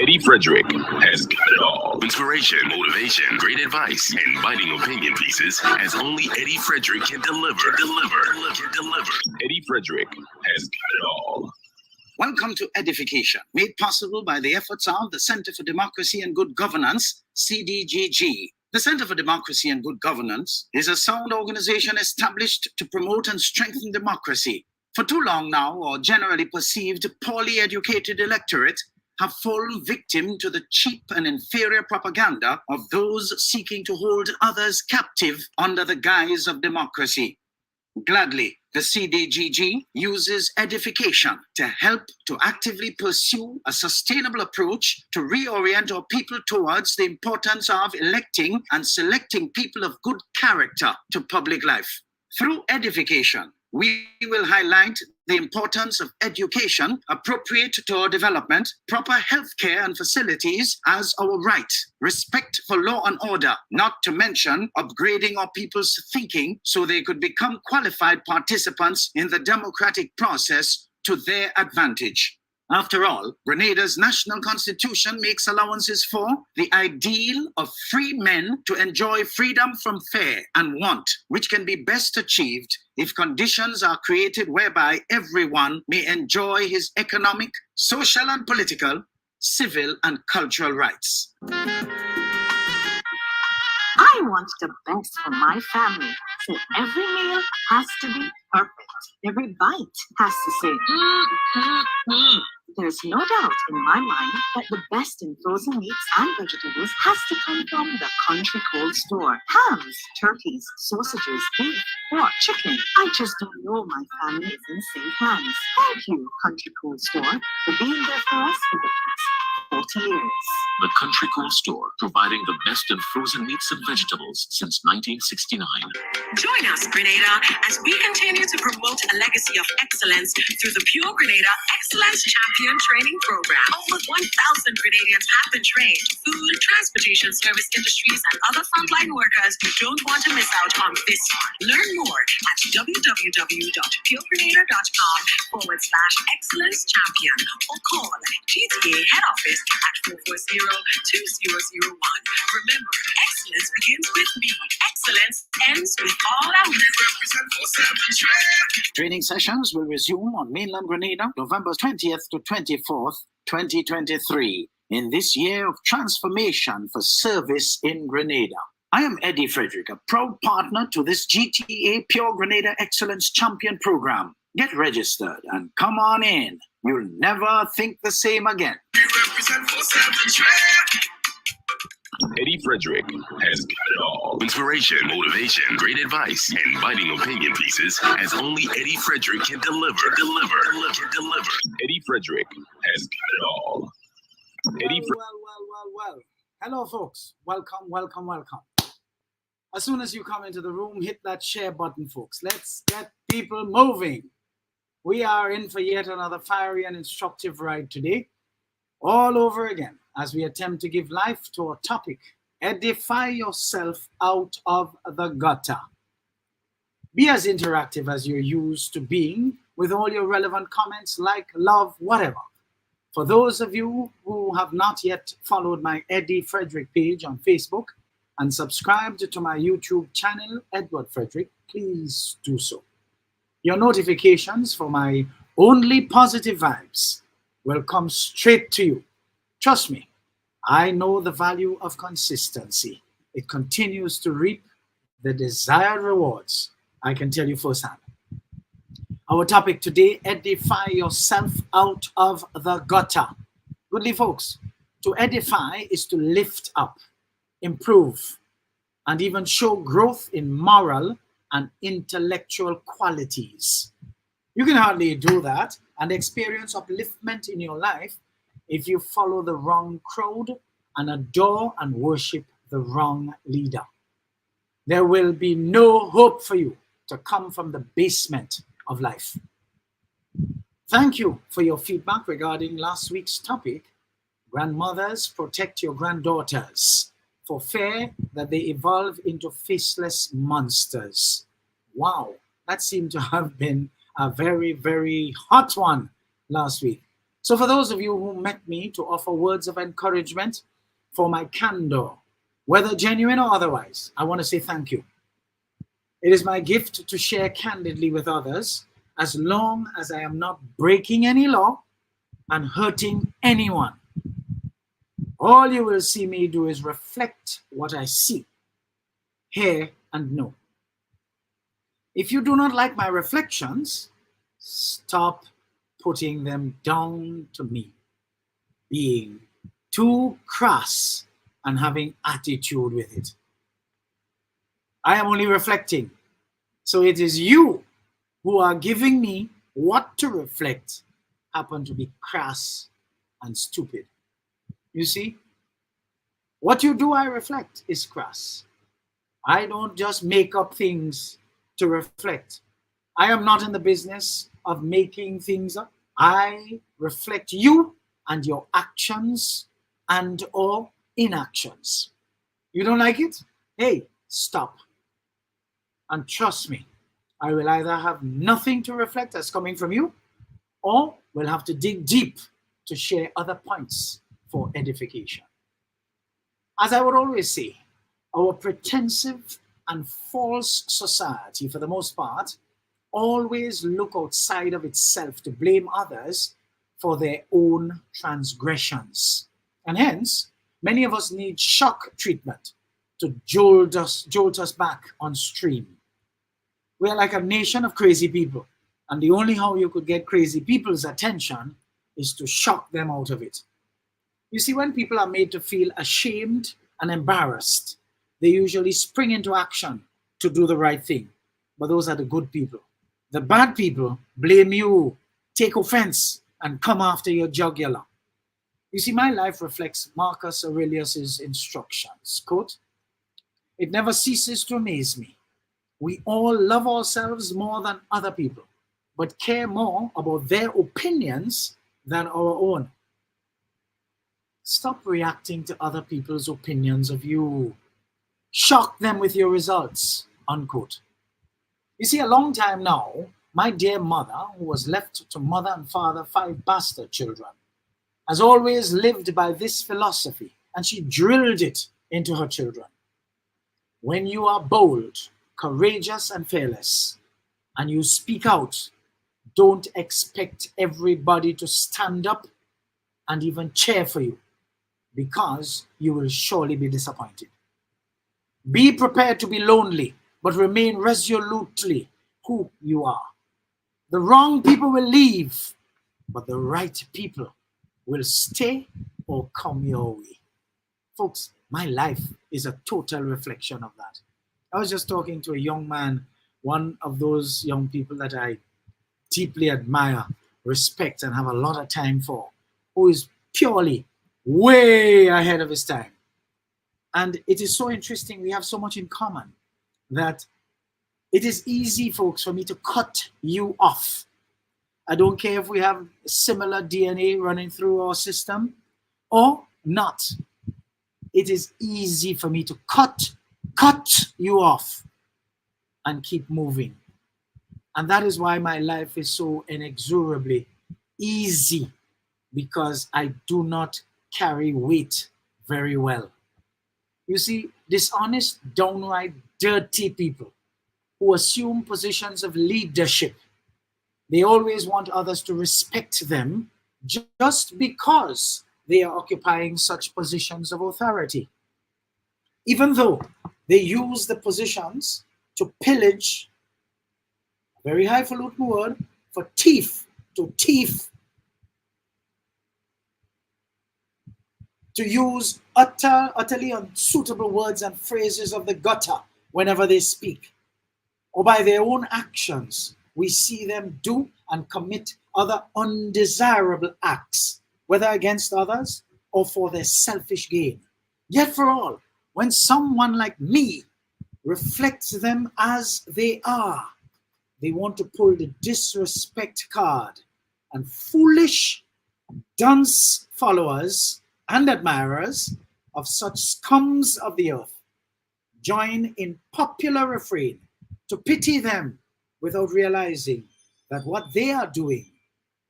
Eddie Frederick has got it all. Inspiration, motivation, great advice, and biting opinion pieces as only Eddie Frederick can deliver. Eddie Frederick has got it all. Welcome to Edification, made possible by the efforts of the Center for Democracy and Good Governance, CDGG. The Center for Democracy and Good Governance is a sound organization established to promote and strengthen democracy. For too long now, our generally perceived poorly educated electorate have fallen victim to the cheap and inferior propaganda of those seeking to hold others captive under the guise of democracy. Gladly, the CDGG uses edification to help to actively pursue a sustainable approach to reorient our people towards the importance of electing and selecting people of good character to public life. Through edification, we will highlight the importance of education appropriate to our development, proper healthcare and facilities as our right, respect for law and order, not to mention upgrading our people's thinking so they could become qualified participants in the democratic process to their advantage. After all, Grenada's national constitution makes allowances for the ideal of free men to enjoy freedom from fear and want, which can be best achieved if conditions are created whereby everyone may enjoy his economic, social and political, civil and cultural rights. I want the best for my family, so every meal has to be perfect. Every bite has to say, There's no doubt in my mind that the best in frozen meats and vegetables has to come from the Country Cold Store. Hams, turkeys, sausages, beef, pork, chicken. I just don't know my family is in safe hands. Thank you, Country Cold Store, for being there for us for the past 40 years. The Country Cold Store, providing the best in frozen meats and vegetables since 1969. Join us, Grenada, as we continue to promote a legacy of excellence through the Pure Grenada Excellence Champion Training Program. Over 1,000 Grenadians have been trained. Food, transportation, service industries, and other frontline workers don't want to miss out on this one. Learn more at www.puregrenada.com/excellence champion or call GTA head office at 440-2001. Remember, excellence begins with me. Excellence ends with all our represent for 7 Training sessions will resume on mainland Grenada, November 20th to 24th, 2023, in this year of transformation for service in Grenada. I am Eddie Frederick, a proud partner to this GTA Pure Grenada Excellence Champion Program. Get registered and come on in. You'll never think the same again. Eddie Frederick has got it all. Inspiration, motivation, great advice, and biting opinion pieces as only Eddie Frederick can deliver. Eddie Frederick has got it all. Well. Hello, folks. Welcome. As soon as you come into the room, hit that share button, folks. Let's get people moving. We are in for yet another fiery and instructive ride today, all over again, as we attempt to give life to our topic, edify yourself out of the gutter. Be as interactive as you're used to being with all your relevant comments, like, love, whatever. For those of you who have not yet followed my Eddie Frederick page on Facebook and subscribed to my YouTube channel, Edward Frederick, please do so. Your notifications for my only positive vibes will come straight to you. Trust me, I know the value of consistency. It continues to reap the desired rewards. I can tell you firsthand. Our topic today, edify yourself out of the gutter. Goodly folks, to edify is to lift up, improve, and even show growth in moral and intellectual qualities. You can hardly do that and experience upliftment in your life if you follow the wrong crowd and adore and worship the wrong leader. There will be no hope for you to come from the basement of life. Thank you for your feedback regarding last week's topic, grandmothers protect your granddaughters for fear that they evolve into faceless monsters. Wow, that seemed to have been a very, very hot one last week. So for those of you who met me to offer words of encouragement for my candor, whether genuine or otherwise, I want to say thank you. It is my gift to share candidly with others as long as I am not breaking any law and hurting anyone. All you will see me do is reflect what I see, hear, and know. If you do not like my reflections, stop putting them down to me being too crass and having attitude with it. I am only reflecting. So it is you who are giving me what to reflect happen to be crass and stupid. You see, what you do, I reflect, is crass. I don't just make up things to reflect. I am not in the business of making things up. I reflect you and your actions and or inactions. You don't like it? Hey, stop. And trust me, I will either have nothing to reflect as coming from you, or we'll have to dig deep to share other points for edification. As I would always say, our pretensive and false society, for the most part, always look outside of itself to blame others for their own transgressions. And hence, many of us need shock treatment to jolt us back on stream. We are like a nation of crazy people, and the only how you could get crazy people's attention is to shock them out of it. You see, when people are made to feel ashamed and embarrassed, they usually spring into action to do the right thing. But those are the good people. The bad people blame you, take offense, and come after your jugular. You see, my life reflects Marcus Aurelius's instructions. Quote, "It never ceases to amaze me. We all love ourselves more than other people, but care more about their opinions than our own." Stop reacting to other people's opinions of you. Shock them with your results, unquote. You see, a long time now, my dear mother, who was left to mother and father 5 bastard children, has always lived by this philosophy, and she drilled it into her children. When you are bold, courageous, and fearless, and you speak out, don't expect everybody to stand up and even cheer for you, because you will surely be disappointed. Be prepared to be lonely, but remain resolutely who you are. The wrong people will leave, but the right people will stay or come your way. Folks, my life is a total reflection of that. I was just talking to a young man, one of those young people that I deeply admire, respect, and have a lot of time for, who is purely way ahead of his time. And it is so interesting, we have so much in common, that it is easy, folks, for me to cut you off. I don't care if we have similar DNA running through our system or not. It is easy for me to cut you off and keep moving. And that is why my life is so inexorably easy, because I do not carry weight very well. You see, dishonest, downright dirty people who assume positions of leadership, they always want others to respect them just because they are occupying such positions of authority, even though they use the positions to pillage, a very highfalutin word, for thief, to thief, to use utterly unsuitable words and phrases of the gutter whenever they speak, or by their own actions, we see them do and commit other undesirable acts, whether against others or for their selfish gain. Yet for all, when someone like me reflects them as they are, they want to pull the disrespect card, and foolish, dunce followers and admirers of such scums of the earth join in popular refrain to pity them without realizing that what they are doing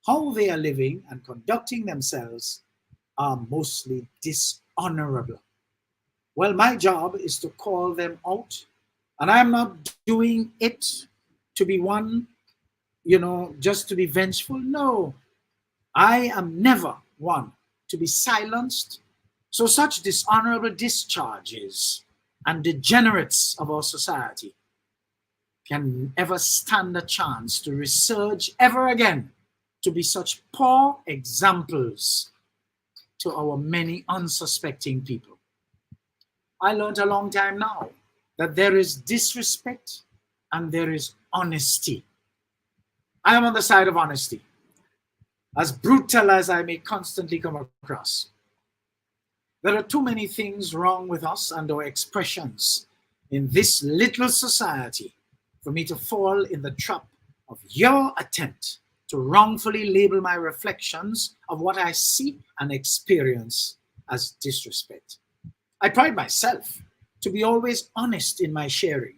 how they are living and conducting themselves are mostly dishonorable. Well, my job is to call them out, and I'm not doing it to be one, just to be vengeful. No, I am never one to be silenced. So such dishonorable discharges and degenerates of our society can ever stand a chance to resurge ever again to be such poor examples to our many unsuspecting people. I learned a long time now that there is disrespect and there is honesty. I am on the side of honesty, as brutal as I may constantly come across. There are too many things wrong with us and our expressions in this little society for me to fall in the trap of your attempt to wrongfully label my reflections of what I see and experience as disrespect. I pride myself to be always honest in my sharing.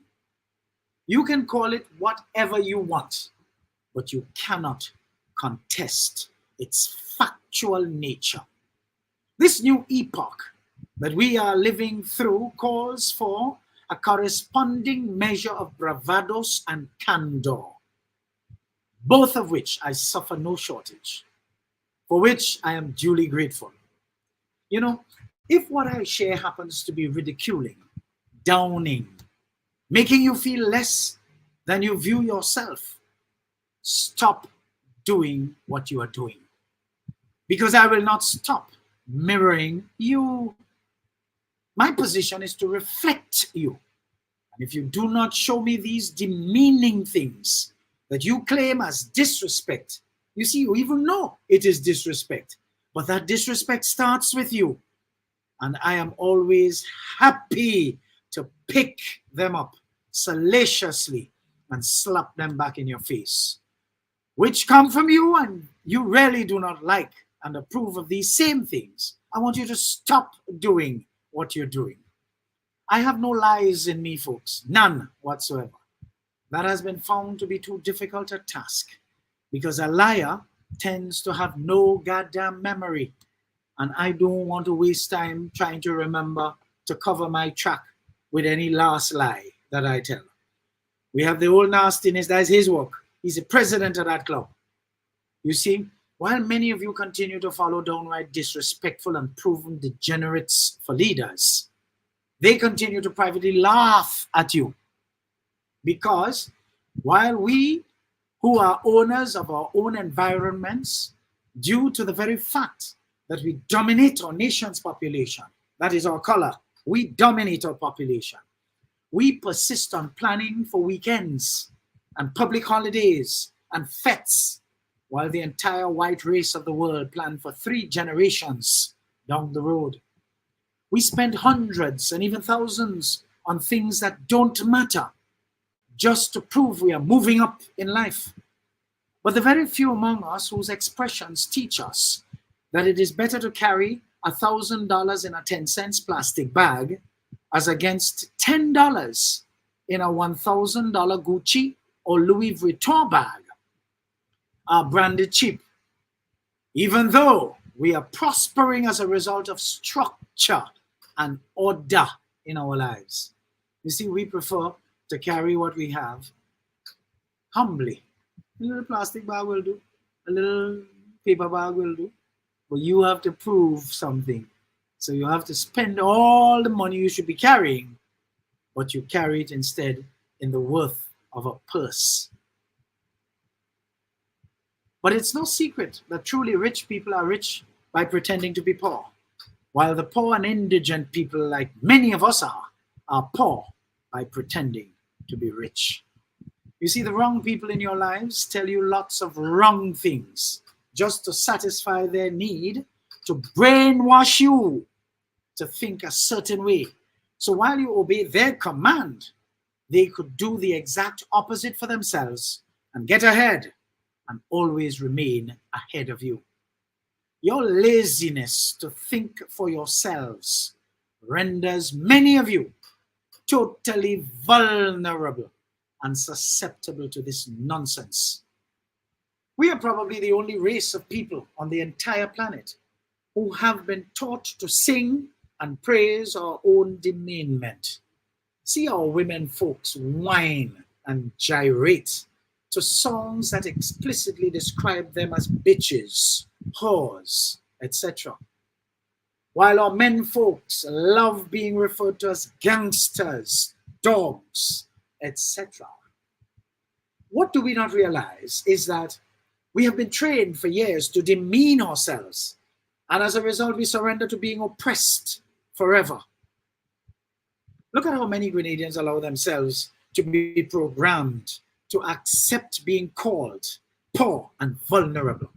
You can call it whatever you want, but you cannot contest its factual nature. This new epoch that we are living through calls for a corresponding measure of bravados and candor, both of which I suffer no shortage, for which I am duly grateful. If what I share happens to be ridiculing, downing, making you feel less than you view yourself, stop doing what you are doing, because I will not stop mirroring you. My position is to reflect you. And if you do not show me these demeaning things that you claim as disrespect, you see, you even know it is disrespect, but that disrespect starts with you. And I am always happy to pick them up salaciously and slap them back in your face, which come from you and you really do not like and approve of these same things. I want you to stop doing what you're doing. I have no lies in me, folks, none whatsoever. That has been found to be too difficult a task, because a liar tends to have no goddamn memory, and I don't want to waste time trying to remember to cover my track with any last lie that I tell. We have the old nastiness, that's his work. He's the president of that club. You see, while many of you continue to follow downright disrespectful and proven degenerates for leaders, they continue to privately laugh at you. Because while we, who are owners of our own environments, due to the very fact that we dominate our nation's population, that is our color, we dominate our population, we persist on planning for weekends and public holidays and fetes, while the entire white race of the world plan for 3 generations down the road. We spend hundreds and even thousands on things that don't matter, just to prove we are moving up in life. But the very few among us whose expressions teach us that it is better to carry $1,000 in a 10-cent plastic bag as against $10 in a $1,000 Gucci or Louis Vuitton bag are branded cheap, even though we are prospering as a result of structure and order in our lives. You see, we prefer to carry what we have humbly. A little plastic bag will do, a little paper bag will do, but you have to prove something. So you have to spend all the money you should be carrying, but you carry it instead in the worth of a purse. But it's no secret that truly rich people are rich by pretending to be poor, while the poor and indigent people, like many of us are poor by pretending to be rich. You see, the wrong people in your lives tell you lots of wrong things just to satisfy their need to brainwash you to think a certain way. So while you obey their command, they could do the exact opposite for themselves and get ahead and always remain ahead of you. Your laziness to think for yourselves renders many of you totally vulnerable and susceptible to this nonsense. We are probably the only race of people on the entire planet who have been taught to sing and praise our own demeanment. See our women folks whine and gyrate to songs that explicitly describe them as bitches, whores, etc. While our men folks love being referred to as gangsters, dogs, etc. What do we not realize is that we have been trained for years to demean ourselves, and as a result, we surrender to being oppressed forever. Look at how many Grenadians allow themselves to be programmed to accept being called poor and vulnerable.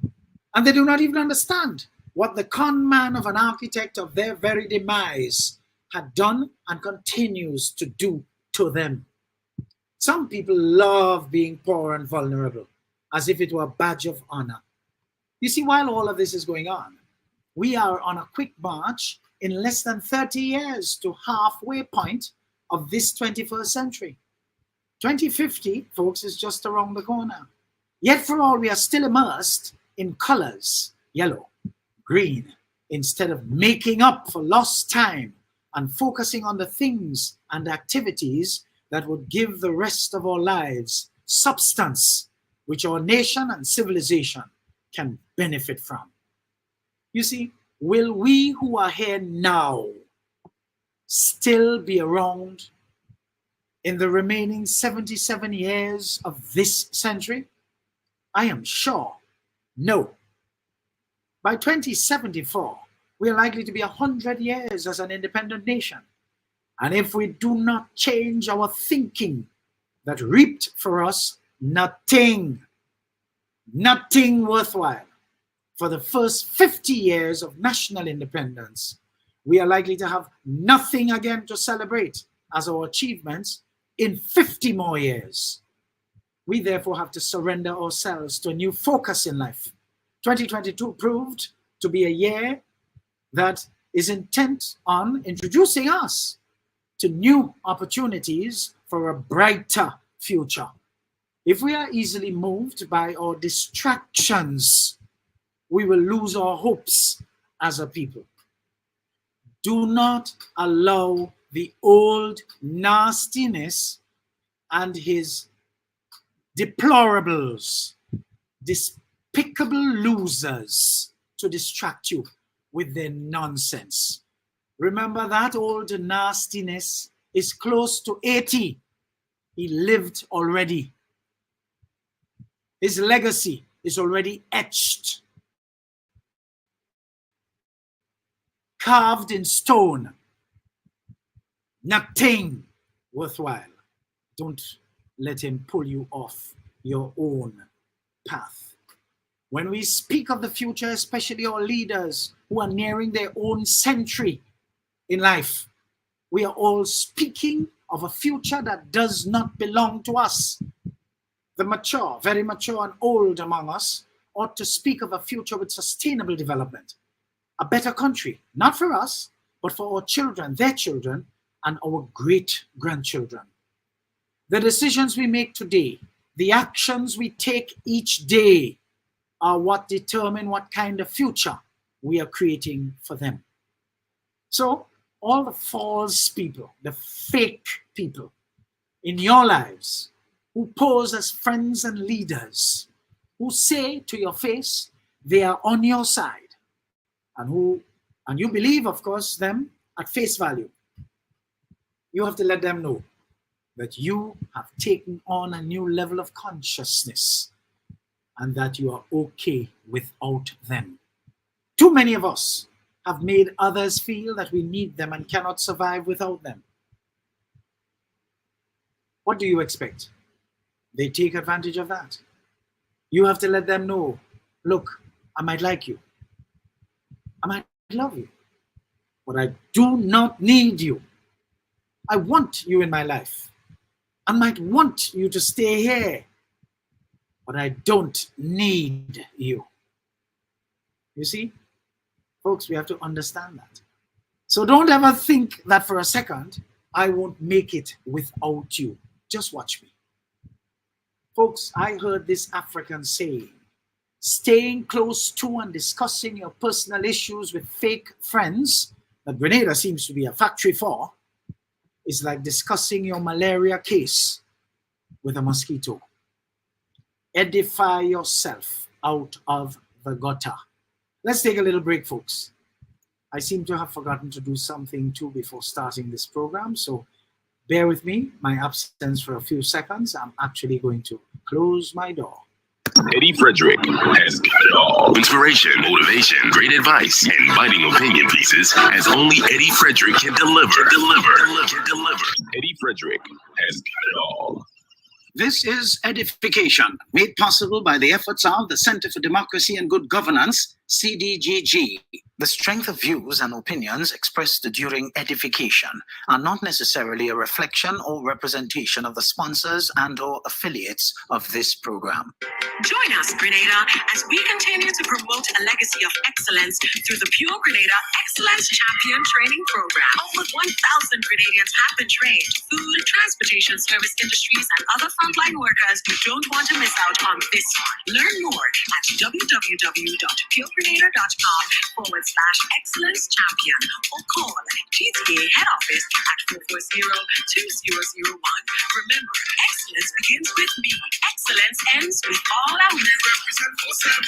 And they do not even understand what the con man of an architect of their very demise had done and continues to do to them. Some people love being poor and vulnerable as if it were a badge of honor. You see, while all of this is going on, we are on a quick march in less than 30 years to halfway point of this 21st century. 2050, folks, is just around the corner. Yet for all, we are still immersed in colors, yellow, green, instead of making up for lost time and focusing on the things and activities that would give the rest of our lives substance, which our nation and civilization can benefit from. You see, will we who are here now still be around in the remaining 77 years of this century? I am sure no. By 2074, we are likely to be 100 years as an independent nation. And if we do not change our thinking, that reaped for us nothing worthwhile. For the first 50 years of national independence, we are likely to have nothing again to celebrate as our achievements in 50 more years. We therefore have to surrender ourselves to a new focus in life. 2022 proved to be a year that is intent on introducing us to new opportunities for a brighter future. If we are easily moved by our distractions, we will lose our hopes as a people. Do not allow the old nastiness and his deplorables, despicable losers to distract you with their nonsense. Remember, that old nastiness is close to 80. He lived already. His legacy is already etched, carved in stone. Nothing worthwhile. Don't let him pull you off your own path. When we speak of the future, especially our leaders who are nearing their own century in life, we are all speaking of a future that does not belong to us. The mature, very mature and old among us ought to speak of a future with sustainable development, a better country, not for us, but for our children, their children, and our great-grandchildren. The decisions we make today, the actions we take each day, are what determine what kind of future we are creating for them. So, all the false people, the fake people in your lives who pose as friends and leaders, who say to your face they are on your side, and you believe, of course, them at face value, you have to let them know that you have taken on a new level of consciousness and that you are okay without them. Too many of us have made others feel that we need them and cannot survive without them. What do you expect? They take advantage of that. You have to let them know, look, I might like you, I might love you, but I do not need you. I want you in my life. I might want you to stay here, but I don't need you. You see? Folks, we have to understand that. So don't ever think that for a second, I won't make it without you. Just watch me. Folks, I heard this African saying staying close to and discussing your personal issues with fake friends that Grenada seems to be a factory for is like discussing your malaria case with a mosquito. Edify yourself out of the gutter. Let's take a little break, folks. I seem to have forgotten to do something too before starting this program, so bear with me, my absence for a few seconds. I'm actually going to close my door. Eddie Frederick has got it all. Inspiration, motivation, great advice, and biting opinion pieces as only Eddie Frederick can deliver. Eddie Frederick has got it all. This is Edification, made possible by the efforts of the Center for Democracy and Good Governance, CDGG. The strength of views and opinions expressed during edification are not necessarily a reflection or representation of the sponsors and/or affiliates of this program. Join us, Grenada, as we continue to promote a legacy of excellence through the Pure Grenada Excellence Champion Training Program. Over 1,000 Grenadians have been trained. Food, transportation service industries, and other frontline workers. You don't want to miss out on this one. Learn more at www.puregrenada.com/excellence champion or call GTA head office at 440-2001. Remember, excellence begins with me. Excellence ends with all our represent for 7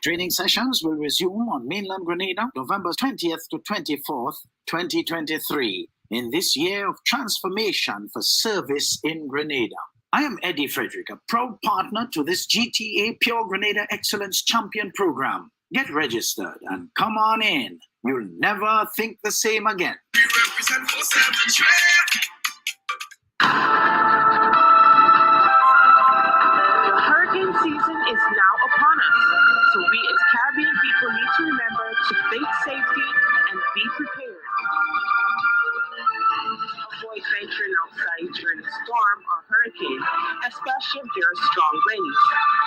Training sessions will resume on mainland Grenada, November 20th to 24th, 2023, in this year of transformation for service in Grenada. I am Eddie Frederick, a proud partner to this GTA Pure Grenada Excellence Champion Program. Get registered and come on in. You'll never think the same again. We represent for 7 The hurricane season is now upon us, so we as Caribbean people need to remember to think safety and be prepared. Avoid venturing outside during a storm or hurricane, especially if there are strong winds.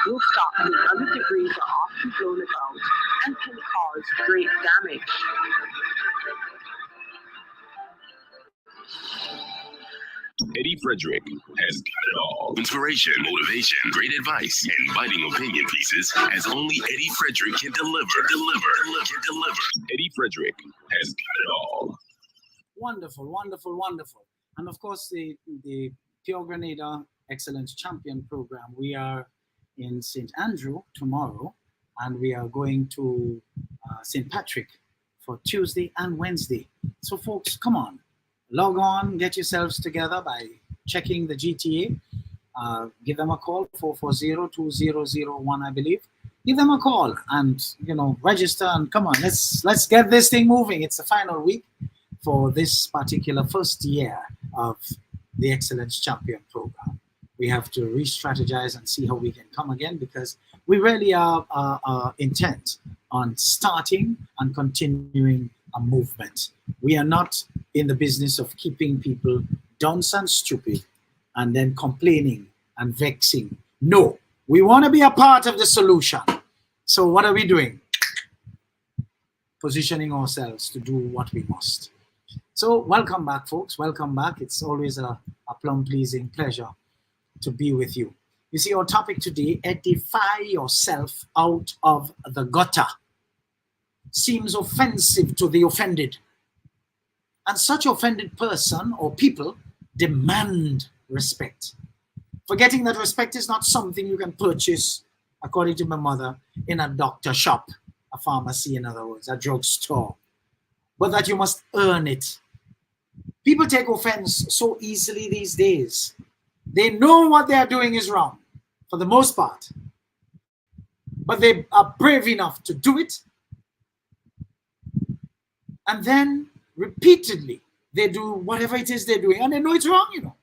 Rooftop and other debris are often blown about and can cause great damage. Eddie Frederick has got it all. Inspiration, motivation, great advice, and biting opinion pieces as only Eddie Frederick can deliver. Eddie Frederick has got it all. Wonderful, wonderful, wonderful. And of course, the Pure Grenada Excellence Champion Program, we are in St. Andrew tomorrow, and we are going to St. Patrick for Tuesday and Wednesday. So folks, come on, log on, get yourselves together by checking the GTA. Give them a call, 440-2001, I believe. Give them a call and, register and come on, let's get this thing moving. It's the final week for this particular first year of the Excellence Champion Program. We have to re-strategize and see how we can come again, because we really are intent on starting and continuing a movement. We are not in the business of keeping people dunce and stupid and then complaining and vexing. No, we want to be a part of the solution. So what are we doing? Positioning ourselves to do what we must. So welcome back, folks. Welcome back. It's always a plum-pleasing pleasure to be with you. You see, our topic today, edify yourself out of the gutter, seems offensive to the offended. And such offended person or people demand respect. Forgetting that respect is not something you can purchase, according to my mother, in a doctor shop, a pharmacy, in other words, a drugstore, but that you must earn it. People take offense so easily these days. They know what they are doing is wrong, for the most part, but they are brave enough to do it. And then repeatedly, they do whatever it is they're doing, and they know it's wrong,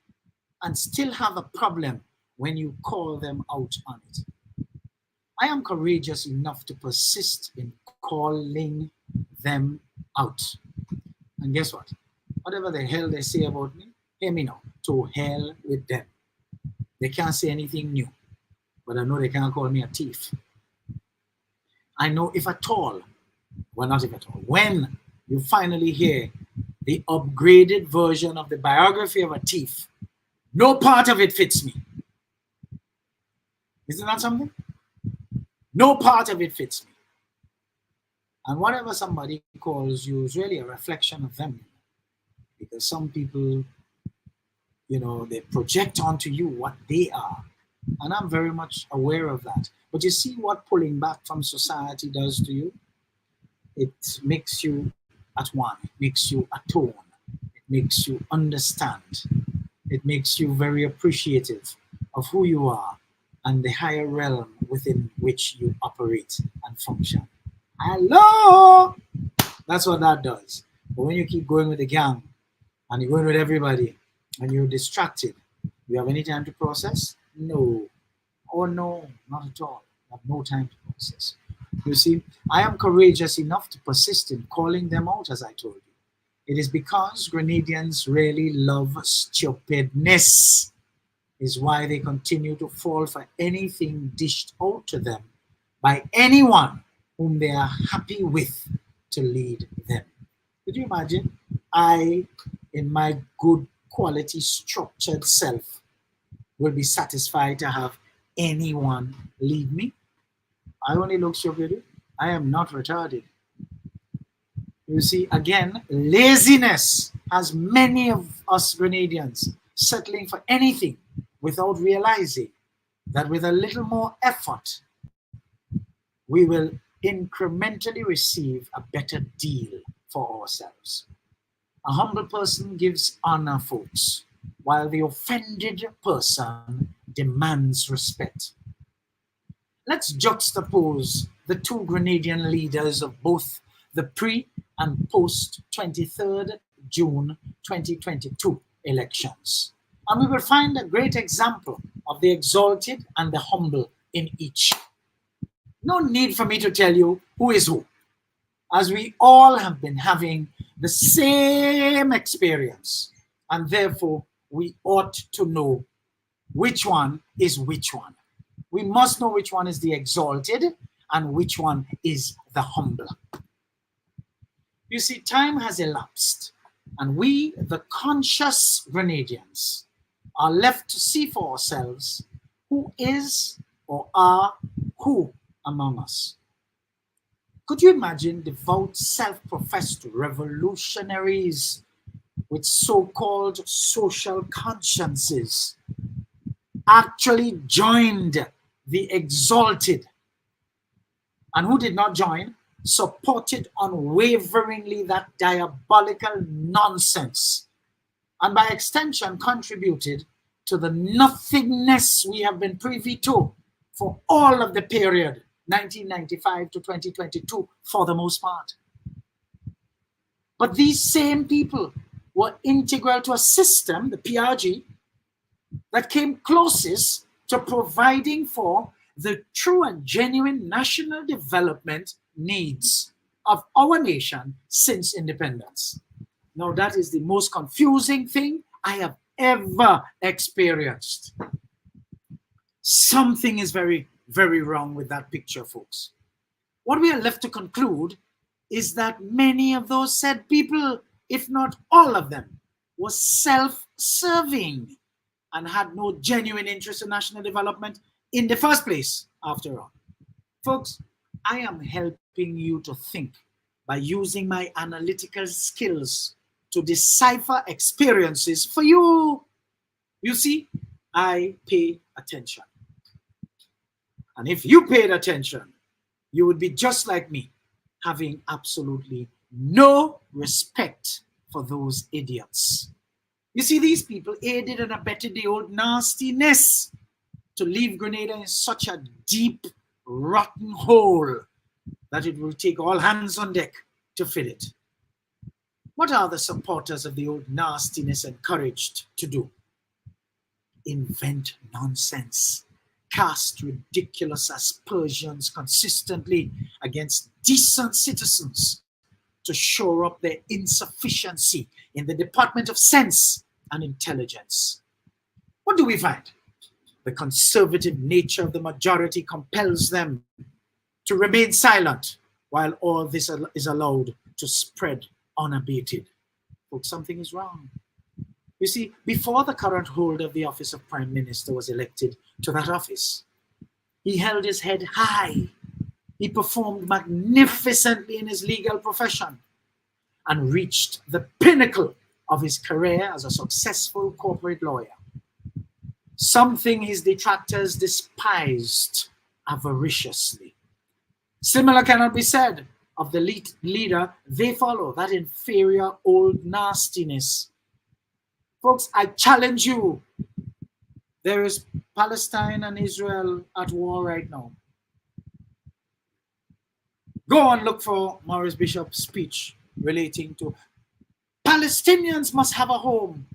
and still have a problem when you call them out on it. I am courageous enough to persist in calling them out. And guess what? Whatever the hell they say about me, hear me now, to hell with them. They can't say anything new, but I know they can't call me a thief. I know if at all, well, not if at all, when you finally hear the upgraded version of the biography of a thief, no part of it fits me. Isn't that something? No part of it fits me. And whatever somebody calls you is really a reflection of them. Because some people, you know, they project onto you what they are. And I'm very much aware of that. But you see what pulling back from society does to you? It makes you at one. It makes you atone. It makes you understand. It makes you very appreciative of who you are and the higher realm within which you operate and function. Hello! That's what that does. But when you keep going with the gang and you're going with everybody and you're distracted, you have any time to process? No. Oh no, not at all. I have no time to process. You see, I am courageous enough to persist in calling them out, as I told you. It is because Grenadians really love stupidness, is why they continue to fall for anything dished out to them by anyone whom they are happy with to lead them. Could you imagine? I, in my good quality structured self, will be satisfied to have anyone lead me? I only look stupid. I am not retarded. You see, again, laziness has many of us Grenadians settling for anything without realizing that with a little more effort, we will incrementally receive a better deal for ourselves. A humble person gives honor, folks, while the offended person demands respect. Let's juxtapose the two Grenadian leaders of both the pre- and post-23rd June 2022 elections. And we will find a great example of the exalted and the humble in each. No need for me to tell you who is who, as we all have been having the same experience, and therefore we ought to know which one is which one. We must know which one is the exalted and which one is the humble. You see, time has elapsed, and we, the conscious Grenadians, are left to see for ourselves who is or are who among us. Could you imagine devout, self-professed revolutionaries with so-called social consciences actually joined the exalted, and who did not join supported unwaveringly that diabolical nonsense, and by extension contributed to the nothingness we have been privy to for all of the period 1995 to 2022 for the most part. But these same people were integral to a system, the PRG, that came closest to providing for the true and genuine national development needs of our nation since independence. Now, that is the most confusing thing I have ever experienced. Something is very, very wrong with that picture, folks. What we are left to conclude is that many of those said people, if not all of them, were self-serving and had no genuine interest in national development in the first place, after all. Folks, I am helping you to think by using my analytical skills to decipher experiences for you. You see, I pay attention. And if you paid attention, you would be just like me, having absolutely no respect for those idiots. You see, these people aided and abetted the old nastiness to leave Grenada in such a deep, rotten hole that it will take all hands on deck to fill it. What are the supporters of the old nastiness encouraged to do? Invent nonsense, cast ridiculous aspersions consistently against decent citizens to shore up their insufficiency in the department of sense and intelligence. What do we find? The conservative nature of the majority compels them to remain silent while all this is allowed to spread unabated. Folks, something is wrong. You see, before the current holder of the office of Prime Minister was elected to that office, he held his head high He performed magnificently in his legal profession and reached the pinnacle of his career as a successful corporate lawyer. Something his detractors despised avariciously. Similar cannot be said of the leader they follow, that inferior old nastiness. Folks, I challenge you. There is Palestine and Israel at war right now. Go and look for Maurice Bishop's speech relating to Palestinians must have a home.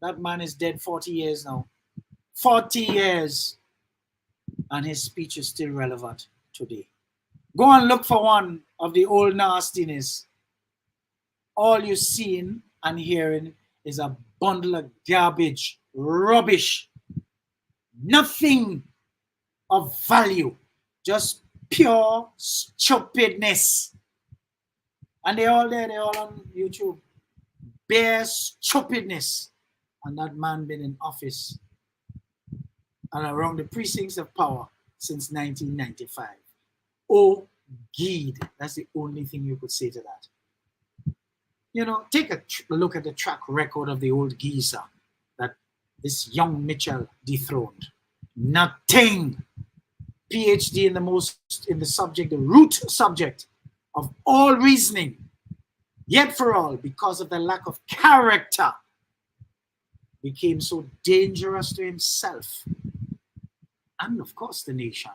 That man is dead 40 years now. 40 years. And his speech is still relevant today. Go and look for one of the old nastiness. All you're seeing and hearing is a bundle of garbage, rubbish, nothing of value, just pure stupidness. And they're all there, they're all on YouTube. Bare stupidness. And that man been in office and around the precincts of power since 1995. Oh, Gede. That's the only thing you could say to that. You know, take a look at the track record of the old geezer that this young Mitchell dethroned. Nothing. PhD in the subject, the root subject of all reasoning. Yet for all, because of the lack of character, became so dangerous to himself and of course the nation,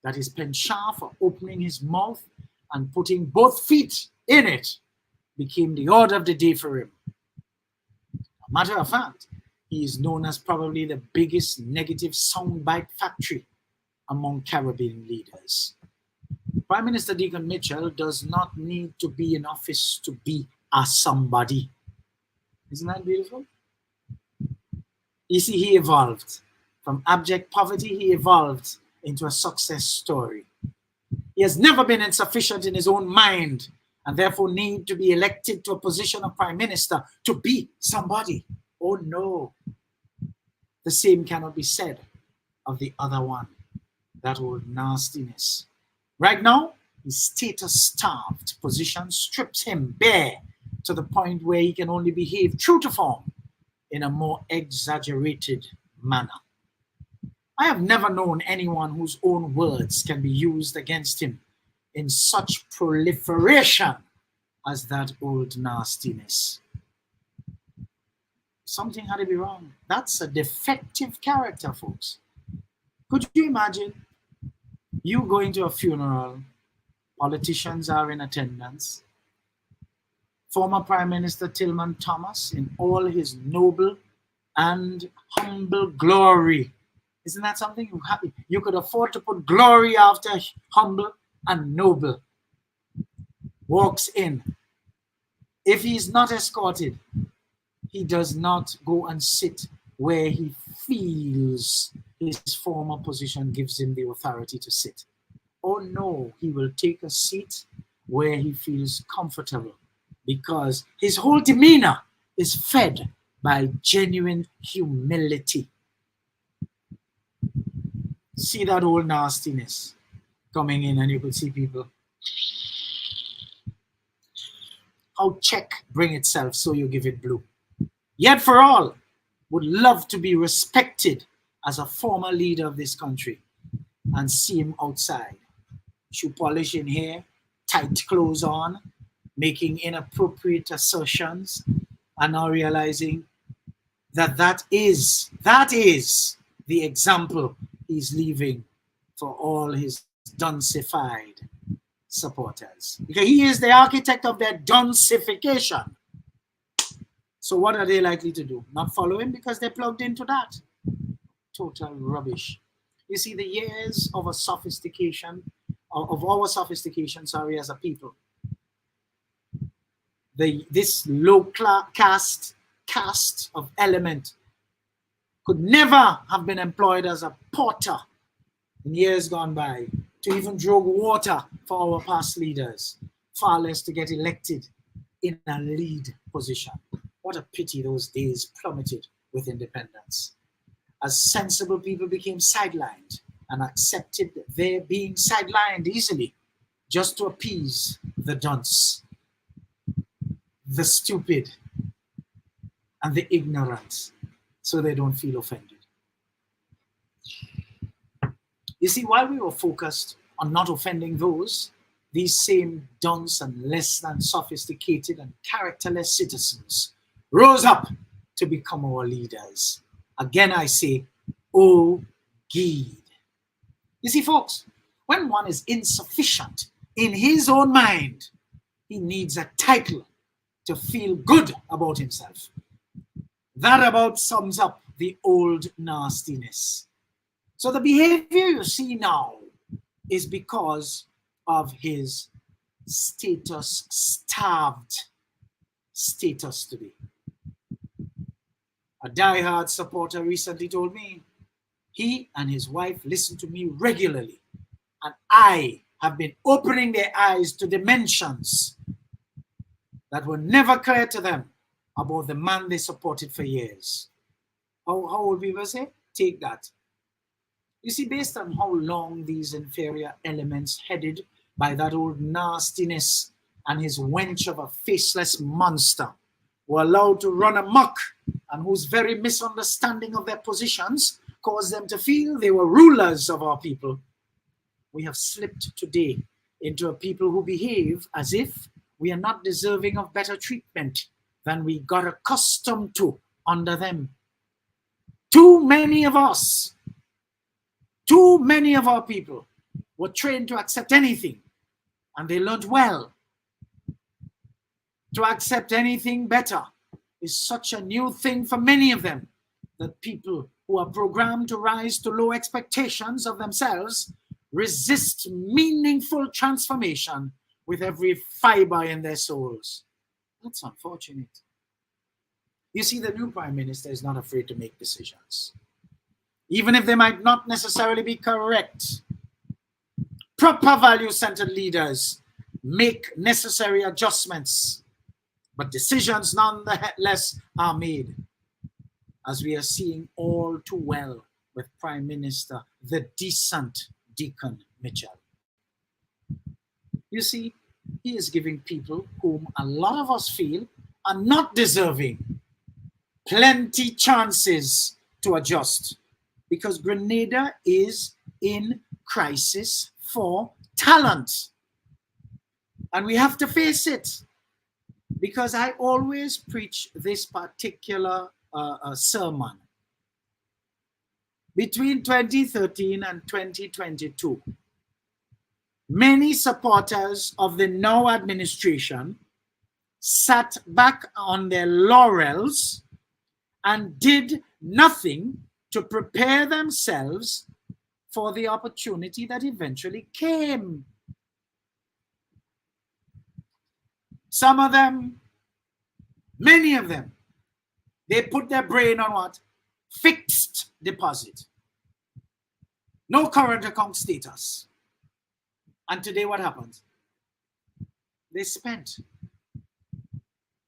that his penchant for opening his mouth and putting both feet in it became the order of the day for him. A matter of fact, he is known as probably the biggest negative soundbite factory among Caribbean leaders. Prime Minister Deacon Mitchell does not need to be in office to be a somebody. Isn't that beautiful? You see, he evolved. From abject poverty, he evolved into a success story. He has never been insufficient in his own mind and therefore need to be elected to a position of prime minister to be somebody. Oh no. The same cannot be said of the other one, that old nastiness. Right now, his status-starved position strips him bare to the point where he can only behave true to form in a more exaggerated manner. I have never known anyone whose own words can be used against him in such proliferation as that old nastiness. Something had to be wrong. That's a defective character, folks. Could you imagine you going to a funeral, politicians are in attendance, former Prime Minister Tillman Thomas in all his noble and humble glory. Isn't that something you could afford to put glory after humble and noble? Walks in. If he's not escorted, he does not go and sit where he feels his former position gives him the authority to sit. Oh no, he will take a seat where he feels comfortable because his whole demeanor is fed by genuine humility. See that old nastiness coming in and you could see people. How check bring itself, so you give it blue. Yet for all, would love to be respected as a former leader of this country and see him outside. Shoe polish in hair, tight clothes on, making inappropriate assertions, and now realizing that that is the example he's leaving for all his duncified supporters. Because he is the architect of their duncification. So what are they likely to do? Not follow him because they're plugged into that. Total rubbish. You see, the years of a sophistication, of our sophistication, as a people, this low caste of element could never have been employed as a porter in years gone by to even draw water for our past leaders, far less to get elected in a lead position. What a pity those days plummeted with independence, as sensible people became sidelined and accepted their being sidelined easily just to appease the dunce, the stupid, and the ignorant, so they don't feel offended. You see, while we were focused on not offending these same dunce and less than sophisticated and characterless citizens rose up to become our leaders. Again, I say, oh, Gede. You see, folks, when one is insufficient in his own mind, he needs a title to feel good about himself. That about sums up the old nastiness. So the behavior you see now is because of his status-starved status today. A diehard supporter recently told me he and his wife listen to me regularly, and I have been opening their eyes to dimensions that were never clear to them about the man they supported for years. How would we say? Take that. You see, based on how long these inferior elements headed by that old nastiness and his wench of a faceless monster were allowed to run amok, and whose very misunderstanding of their positions caused them to feel they were rulers of our people, we have slipped today into a people who behave as if we are not deserving of better treatment than we got accustomed to under them. Too many of us, too many of our people were trained to accept anything, and they learned well. To accept anything better is such a new thing for many of them that people who are programmed to rise to low expectations of themselves resist meaningful transformation with every fiber in their souls. That's unfortunate. You see, the new Prime Minister is not afraid to make decisions, even if they might not necessarily be correct. Proper value-centered leaders make necessary adjustments, but decisions nonetheless are made, as we are seeing all too well with Prime Minister, the decent Deacon Mitchell. You see, he is giving people whom a lot of us feel are not deserving plenty chances to adjust, because Grenada is in crisis for talent. And we have to face it, because I always preach this particular sermon. Between 2013 and 2022, many supporters of the now administration sat back on their laurels and did nothing to prepare themselves for the opportunity that eventually came. Some of them, many of them, they put their brain on what? Fixed deposit. No current account status. And today what happens? They spent.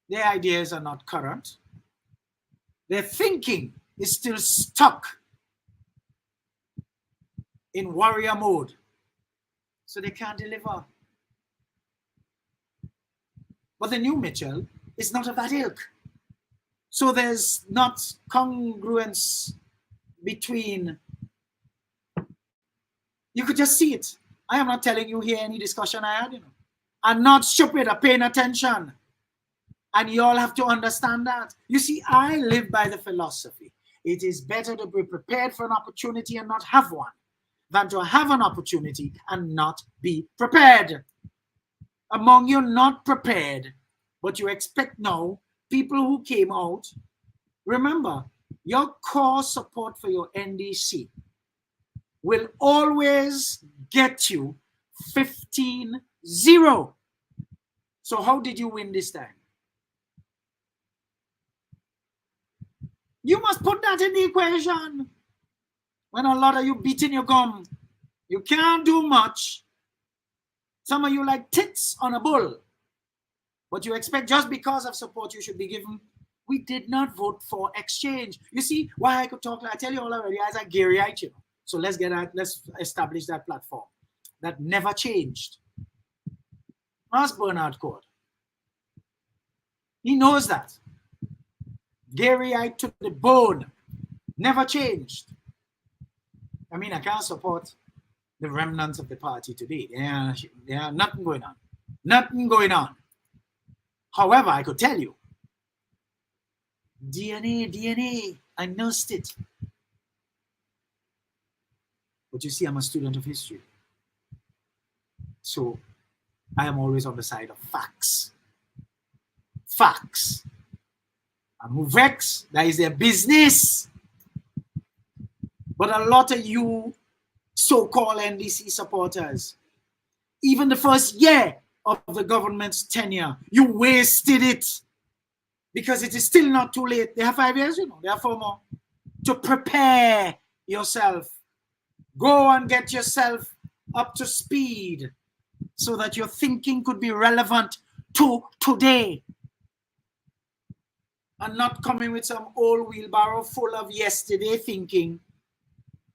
Their ideas are not current. Their thinking is still stuck in warrior mode. So they can't deliver. But the new Mitchell is not of that ilk. So there's not congruence between. You could just see it. I am not telling you here any discussion I had, I'm not stupid, I'm paying attention. And you all have to understand that. You see, I live by the philosophy. It is better to be prepared for an opportunity and not have one than to have an opportunity and not be prepared. Among you not prepared, but you expect now, people who came out, remember, your core support for your NDC will always get you 15-0. So how did you win this time? You must put that in the equation. When a lot of you beating your gum, you can't do much. Some of you like tits on a bull, but you expect just because of support you should be given. We did not vote for exchange. You see why I could talk like I tell you all already as a Garyite, So let's establish that platform. That never changed. Ask Bernard Cord. He knows that. Garyite to the bone. Never changed. I mean, I can't support the remnants of the party today. There are nothing going on. Nothing going on. However, I could tell you, DNA, I nursed it. But you see, I'm a student of history. So I am always on the side of facts. Facts. And who vex, that is their business. But a lot of you so-called NDC supporters, even the first year of the government's tenure, you wasted it. Because it is still not too late. They have 5 years, you know, they have 4 more. To prepare yourself. Go and get yourself up to speed so that your thinking could be relevant to today. And not coming with some old wheelbarrow full of yesterday thinking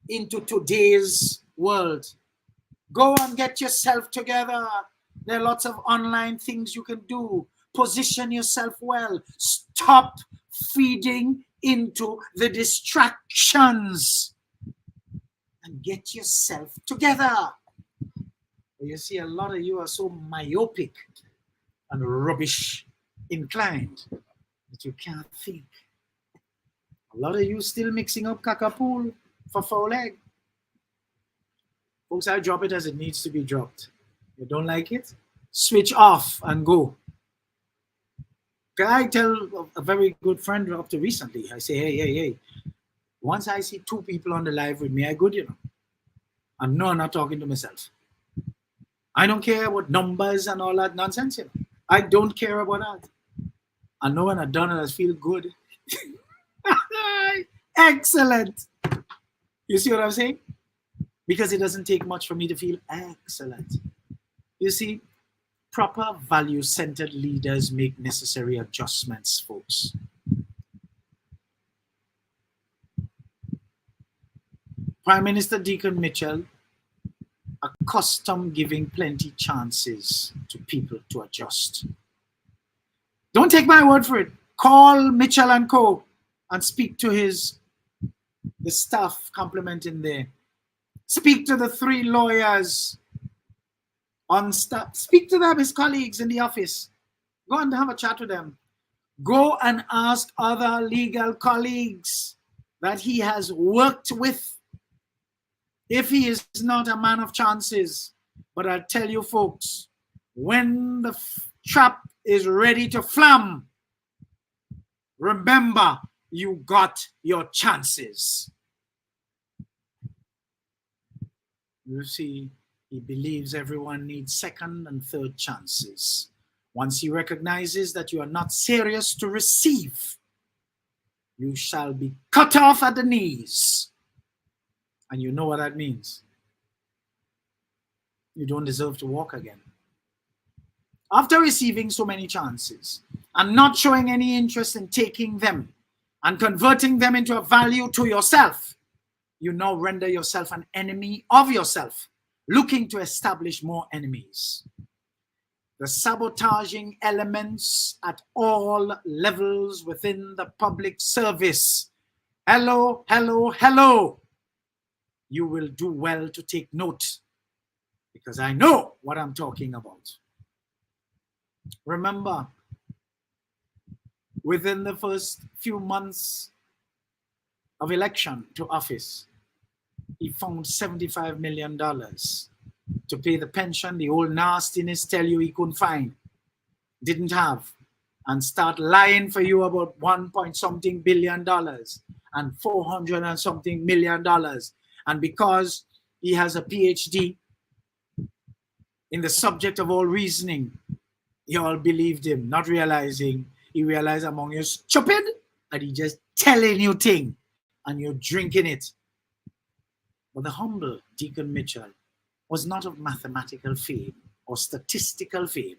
into today's world. Go and get yourself together. There are lots of online things you can do. Position yourself well. Stop feeding into the distractions and get yourself together. You see, a lot of you are so myopic and rubbish inclined that you can't think. A lot of you still mixing up kakapool for foul egg. Folks, I drop it as it needs to be dropped. You don't like it? Switch off and go. I tell a very good friend up to recently, I say, hey, once I see 2 people on the live with me, I good, you know. And no, I'm not talking to myself. I don't care about numbers and all that nonsense, you know. I don't care about that. I know when I've done it, I feel good. Excellent. You see what I'm saying? Because it doesn't take much for me to feel excellent. You see, proper value-centered leaders make necessary adjustments, folks. Prime Minister Deacon Mitchell, accustomed giving plenty chances to people to adjust. Don't take my word for it. Call Mitchell and Co. and speak to the staff complimenting there. Speak to the 3 lawyers on staff. Speak to them, his colleagues in the office. Go and have a chat with them. Go and ask other legal colleagues that he has worked with. If he is not a man of chances. But I tell you folks, when the trap is ready to flam, remember you got your chances. You see, he believes everyone needs 2nd and 3rd chances. Once he recognizes that you are not serious to receive, you shall be cut off at the knees. And you know what that means. You don't deserve to walk again. After receiving so many chances and not showing any interest in taking them and converting them into a value to yourself, you now render yourself an enemy of yourself, looking to establish more enemies. The sabotaging elements at all levels within the public service. Hello, hello, hello. You will do well to take note because I know what I'm talking about. Remember, within the first few months of election to office, he found $75 million to pay the pension, the old nastiness tell you he couldn't find, didn't have, and start lying for you about $1.something billion and $400 and something million. And because he has a PhD in the subject of all reasoning, you all believed him, not realizing he realized among you stupid and he just telling you thing and you're drinking it. But the humble Deacon Mitchell was not of mathematical fame or statistical fame.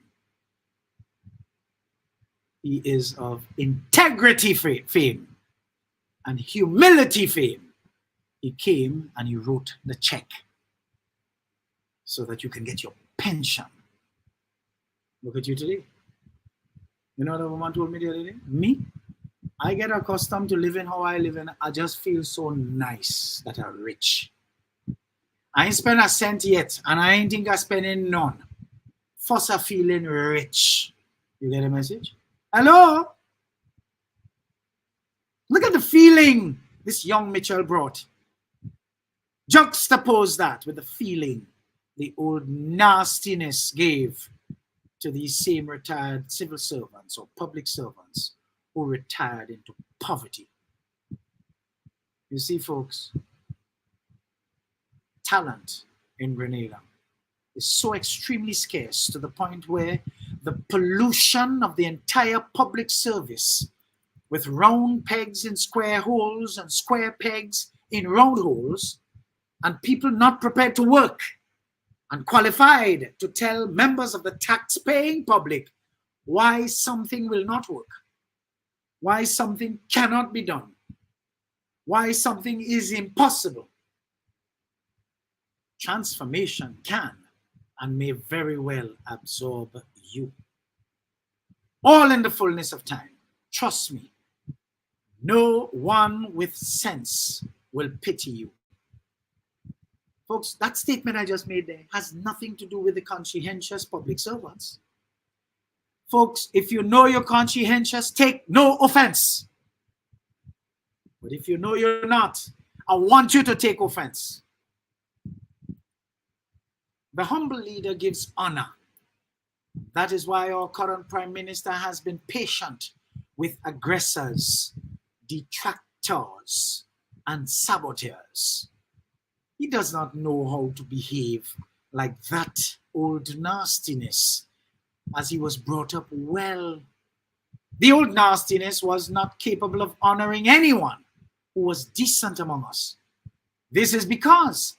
He is of integrity fame and humility fame. He came and he wrote the check so that you can get your pension. Look at you today. You know what the woman told me the other day? Me? I get accustomed to living how I live, and I just feel so nice that I'm rich. I ain't spent a cent yet, and I ain't think I'm spending none. First, I'm feeling rich. You get a message? Hello? Look at the feeling this young Mitchell brought. Juxtapose that with the feeling the old nastiness gave to these same retired civil servants or public servants who retired into poverty. You see, folks, talent in Grenada is so extremely scarce to the point where the pollution of the entire public service with round pegs in square holes and square pegs in round holes and people not prepared to work and qualified to tell members of the tax-paying public why something will not work, why something cannot be done, why something is impossible. Transformation can and may very well absorb you. All in the fullness of time. Trust me, no one with sense will pity you. Folks, that statement I just made there has nothing to do with the conscientious public servants. Folks, if you know you're conscientious, take no offense. But if you know you're not, I want you to take offense. The humble leader gives honor. That is why our current Prime Minister has been patient with aggressors, detractors, and saboteurs. He does not know how to behave like that old nastiness, as he was brought up well. The old nastiness was not capable of honoring anyone who was decent among us. This is because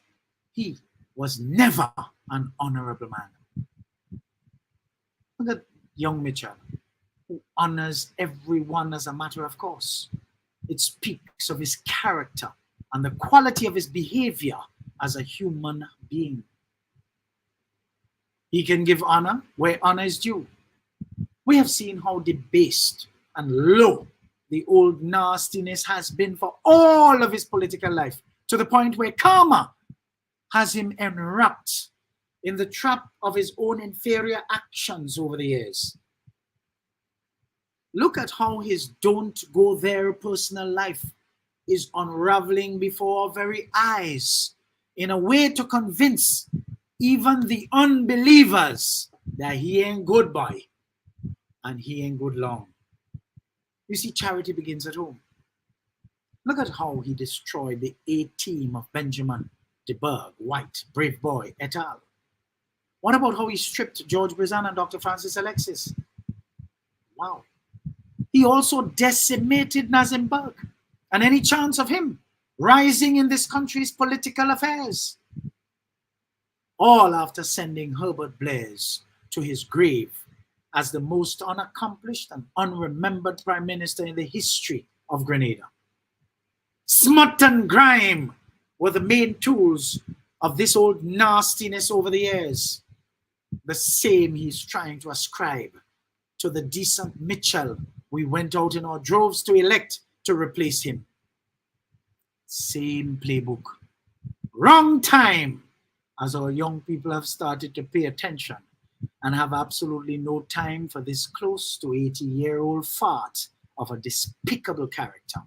he was never an honorable man. Look at young Mitchell, who honors everyone as a matter of course. It speaks of his character and the quality of his behavior as a human being. He can give honor where honor is due. We have seen how debased and low the old nastiness has been for all of his political life, to the point where karma has him enwrapped in the trap of his own inferior actions over the years. Look at how his don't go there personal life is unraveling before our very eyes in a way to convince even the unbelievers that he ain't good boy and he ain't good long. You see, charity begins at home. Look at how he destroyed the A-team of Benjamin de Burgh, White, Brave Boy, et al. What about how he stripped George Brizan and Dr. Francis Alexis? Wow. He also decimated Nazim Burke and any chance of him rising in this country's political affairs. All after sending Herbert Blaise to his grave as the most unaccomplished and unremembered prime minister in the history of Grenada. Smut and grime were the main tools of this old nastiness over the years. The same he's trying to ascribe to the decent Mitchell we went out in our droves to elect to replace him. Same playbook. Wrong time, as our young people have started to pay attention and have absolutely no time for this close to 80-year-old fart of a despicable character.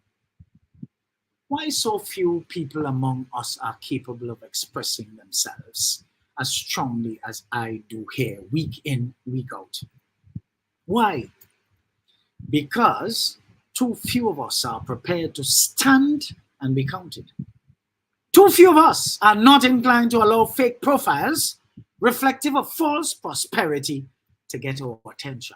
Why so few people among us are capable of expressing themselves as strongly as I do here, week in, week out? Why? Because too few of us are prepared to stand and be counted. Too few of us are not inclined to allow fake profiles reflective of false prosperity to get our attention.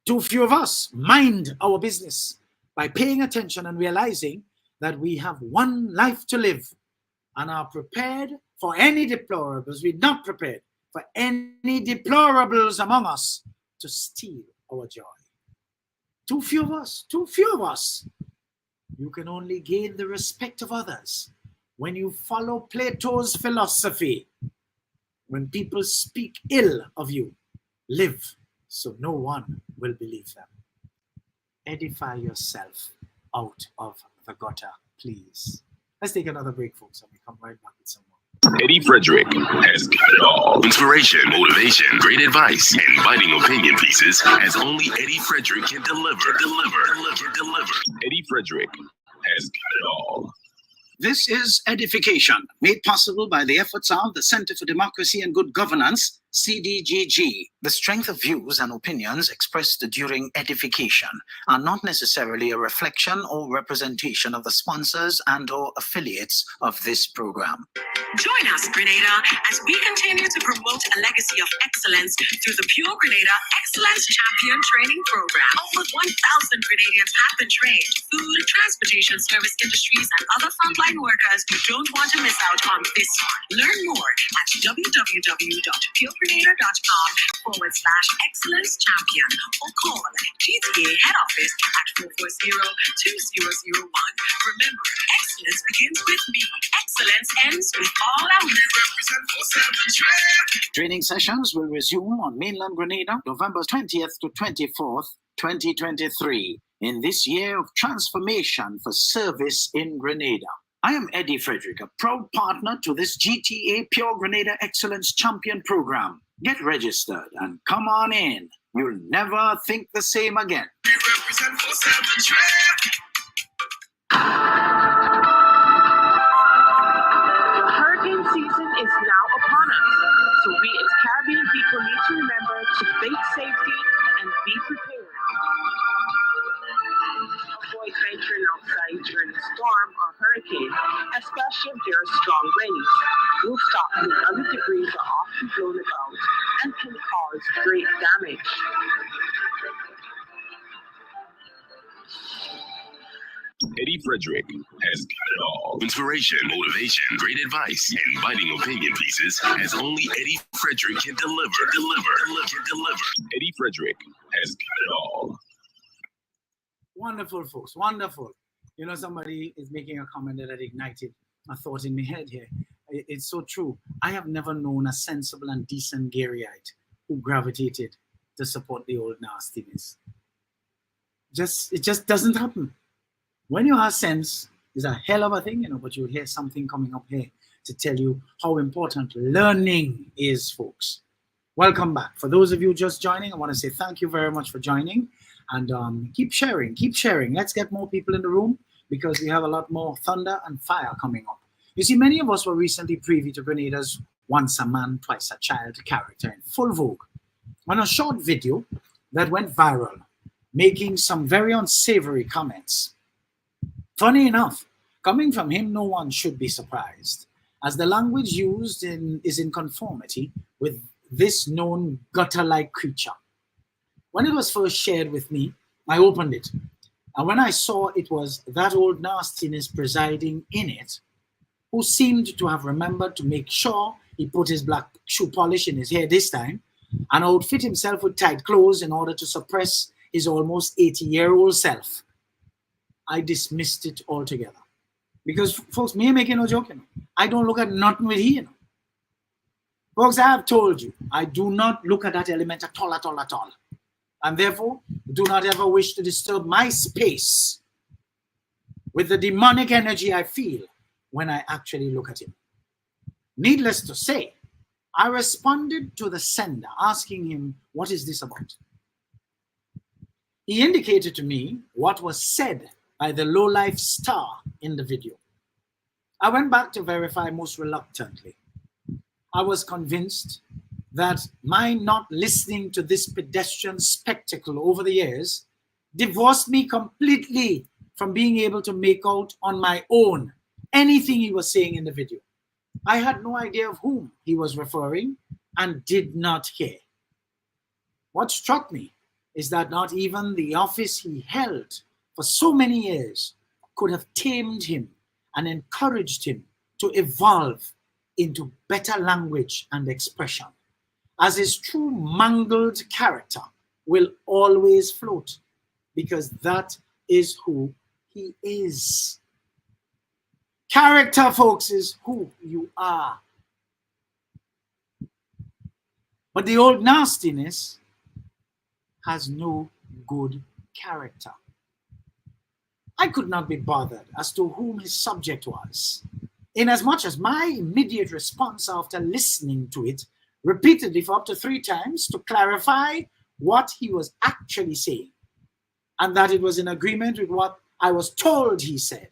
Too few of us mind our business by paying attention and realizing that we have one life to live and are prepared for any deplorables. We're not prepared for any deplorables among us to steal our joy. Too few of us, too few of us. You can only gain the respect of others when you follow Plato's philosophy, when people speak ill of you, live so no one will believe them. Edify yourself out of the gutter, please. Let's take another break, folks, and we come right back with some more. Eddie Frederick has got it all. Inspiration, motivation, great advice, and biting opinion pieces as only Eddie Frederick can deliver. Eddie Frederick has got it all. This is Edification, made possible by the efforts of the Center for Democracy and Good Governance, CDGG. The strength of views and opinions expressed during edification are not necessarily a reflection or representation of the sponsors and or affiliates of this program. Join us, Grenada, as we continue to promote a legacy of excellence through the Pure Grenada Excellence Champion Training Program. Over 1,000 Grenadians have been trained. Food, transportation, service industries, and other frontline workers who don't want to miss out on this one. Learn more at www.puregrenada.com/excellence champion or call GTA head office at 440-2001. Remember, excellence begins with me. Excellence ends with all our Training sessions will resume on mainland Grenada, November 20th to 24th, 2023, in this year of transformation for service in Grenada. I am Eddie Frederick, a proud partner to this GTA Pure Grenada Excellence Champion Program. Get registered and come on in. You'll never think the same again. Hurricane season is now upon us, so we as Caribbean people need to remember to bake safety and be prepared. Avoid venturing outside during a storm or hurricane, especially if there are strong winds. Rooftop and other debris are often blown about and can cause great damage. Eddie Frederick has got it all. Inspiration, motivation, great advice, and biting opinion pieces as only Eddie Frederick can deliver. Eddie Frederick has got it all. Wonderful, folks, wonderful. You know, somebody is making a comment that ignited a thought in my head here. It's so true. I have never known a sensible and decent Garyite who gravitated to support the old nastiness. It just doesn't happen. When you have sense, is a hell of a thing, you know, but you'll hear something coming up here to tell you how important learning is, folks. Welcome back. For those of you just joining, I want to say thank you very much for joining, and keep sharing. Let's get more people in the room because we have a lot more thunder and fire coming up. You see, many of us were recently privy to Grenada's once a man, twice a child character in full vogue on a short video that went viral, making some very unsavory comments. Funny enough, coming from him, no one should be surprised, as the language used is in conformity with this known gutter-like creature. When it was first shared with me, I opened it, and when I saw it was that old nastiness presiding in it, who seemed to have remembered to make sure he put his black shoe polish in his hair this time, and outfit himself with tight clothes in order to suppress his almost 80-year-old self, I dismissed it altogether. Because, folks, me making no joke, you know. I don't look at nothing with he, you know. Folks, I have told you, I do not look at that element at all. And therefore, do not ever wish to disturb my space with the demonic energy I feel when I actually look at him. Needless to say, I responded to the sender, asking him, what is this about? He indicated to me what was said by the low-life star in the video. I went back to verify most reluctantly. I was convinced that my not listening to this pedestrian spectacle over the years divorced me completely from being able to make out on my own anything he was saying in the video. I had no idea of whom he was referring and did not care. What struck me is that not even the office he held for so many years could have tamed him and encouraged him to evolve into better language and expression, as his true mangled character will always float, because that is who he is. Character, folks, is who you are. But the old nastiness has no good character. I could not be bothered as to whom his subject was, inasmuch as my immediate response after listening to it repeatedly for up to 3 times to clarify what he was actually saying, and that it was in agreement with what I was told he said,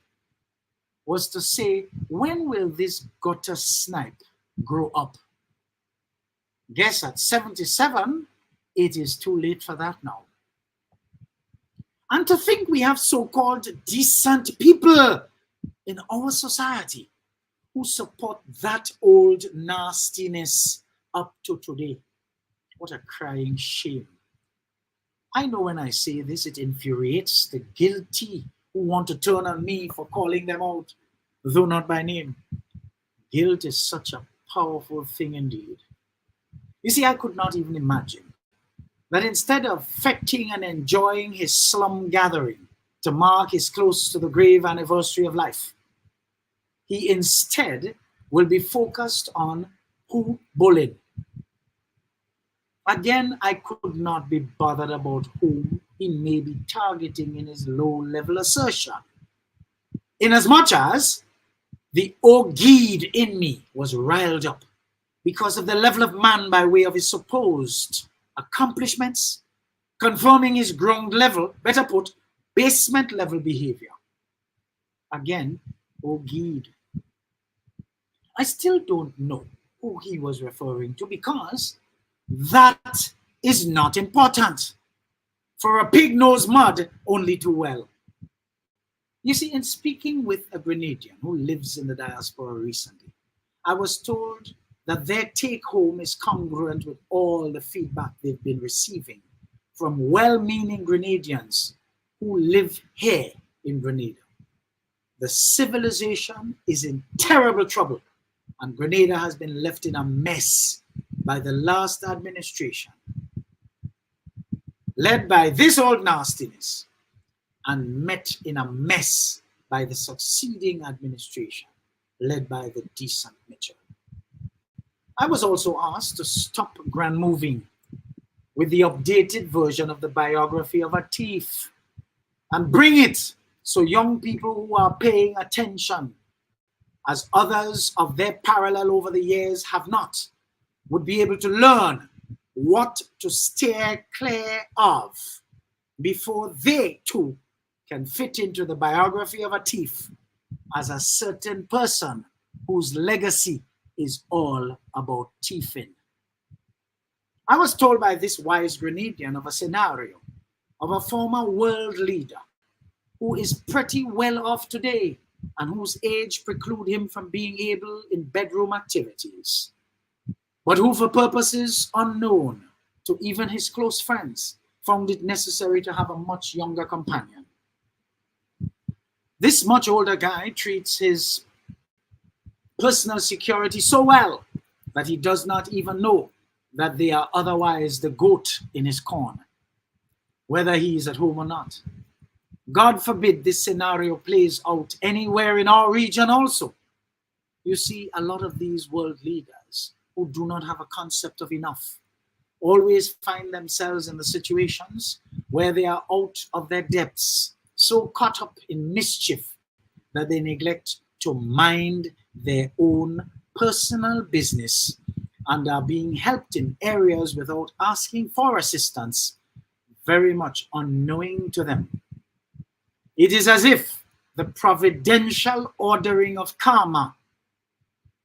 was to say, when will this gutter snipe grow up? Guess at 77, it is too late for that now. And to think we have so-called decent people in our society who support that old nastiness up to today. What a crying shame. I know when I say this, it infuriates the guilty who want to turn on me for calling them out, though not by name. Guilt is such a powerful thing indeed. You see, I could not even imagine that instead of fetting and enjoying his slum gathering to mark his close to the grave anniversary of life, he instead will be focused on who bullied. Again, I could not be bothered about whom he may be targeting in his low-level assertion, inasmuch as the Ogid in me was riled up because of the level of man by way of his supposed accomplishments, confirming his ground level, better put, basement level behavior. Again, Ogid. I still don't know who he was referring to because that is not important. For a pig knows mud only too well. You see, in speaking with a Grenadian who lives in the diaspora recently, I was told that their take-home is congruent with all the feedback they've been receiving from well-meaning Grenadians who live here in Grenada. The civilization is in terrible trouble, and Grenada has been left in a mess by the last administration, led by this old nastiness, and met in a mess by the succeeding administration, led by the decent Mitchell. I was also asked to stop grand moving with the updated version of the biography of a thief and bring it so young people who are paying attention, as others of their parallel over the years have not, would be able to learn what to steer clear of before they too can fit into the biography of a thief as a certain person whose legacy is all about thieving. I was told by this wise Grenadian of a scenario of a former world leader who is pretty well off today and whose age preclude him from being able in bedroom activities, but who for purposes unknown to even his close friends found it necessary to have a much younger companion. This much older guy treats his personal security so well that he does not even know that they are otherwise the goat in his corn, whether he is at home or not. God forbid this scenario plays out anywhere in our region also. You see, a lot of these world leaders who do not have a concept of enough always find themselves in the situations where they are out of their depths, so caught up in mischief that they neglect to mind their own personal business and are being helped in areas without asking for assistance, very much unknowing to them. It is as if the providential ordering of karma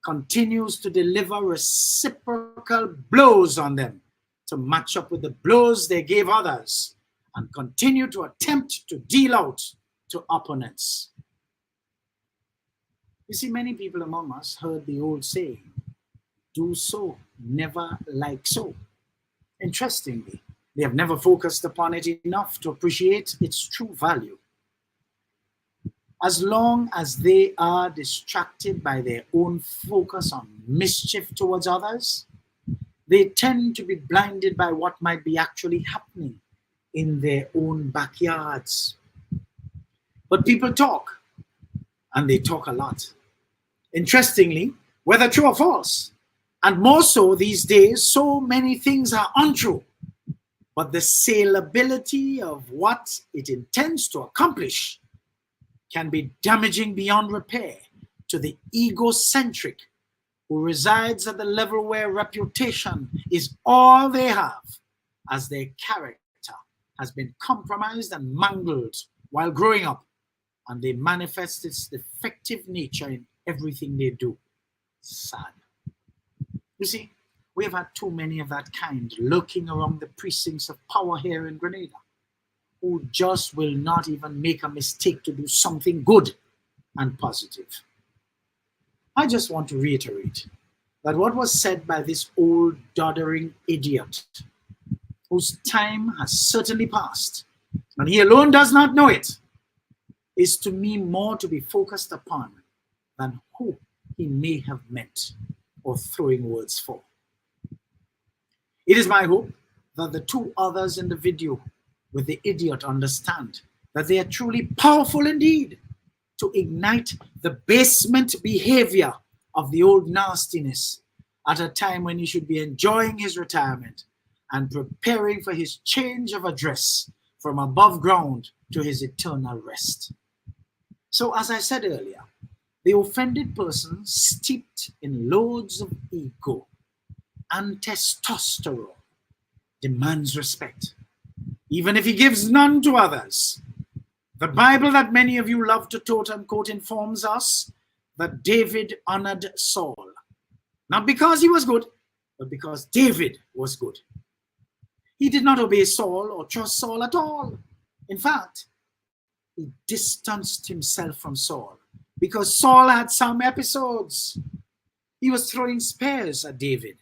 continues to deliver reciprocal blows on them to match up with the blows they gave others and continue to attempt to deal out to opponents. You see, many people among us heard the old saying, do so, never like so. Interestingly, they have never focused upon it enough to appreciate its true value. As long as they are distracted by their own focus on mischief towards others, they tend to be blinded by what might be actually happening in their own backyards. But people talk, and they talk a lot. Interestingly, whether true or false, and more so these days, so many things are untrue, but the saleability of what it intends to accomplish can be damaging beyond repair to the egocentric who resides at the level where reputation is all they have, as their character has been compromised and mangled while growing up, and they manifest its defective nature in everything they do. Sad. You see, we have had too many of that kind lurking around the precincts of power here in Grenada, who just will not even make a mistake to do something good and positive. I just want to reiterate that what was said by this old doddering idiot, whose time has certainly passed, and he alone does not know it, is to me more to be focused upon than who he may have meant or throwing words for. It is my hope that the two others in the video with the idiot understand that they are truly powerful indeed to ignite the basement behavior of the old nastiness at a time when he should be enjoying his retirement and preparing for his change of address from above ground to his eternal rest. So, as I said earlier, the offended person steeped in loads of ego and testosterone demands respect, even if he gives none to others. The Bible that many of you love to quote unquote informs us that David honored Saul, not because he was good, but because David was good. He did not obey Saul or trust Saul at all. In fact, he distanced himself from Saul because Saul had some episodes. He was throwing spears at David.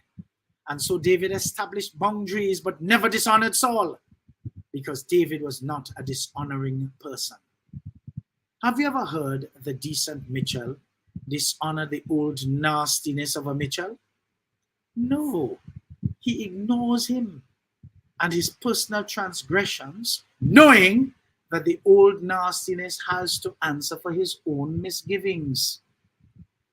And so David established boundaries but never dishonored Saul because David was not a dishonoring person. Have you ever heard the decent Mitchell dishonor the old nastiness of a Mitchell? No, he ignores him and his personal transgressions, knowing that the old nastiness has to answer for his own misgivings.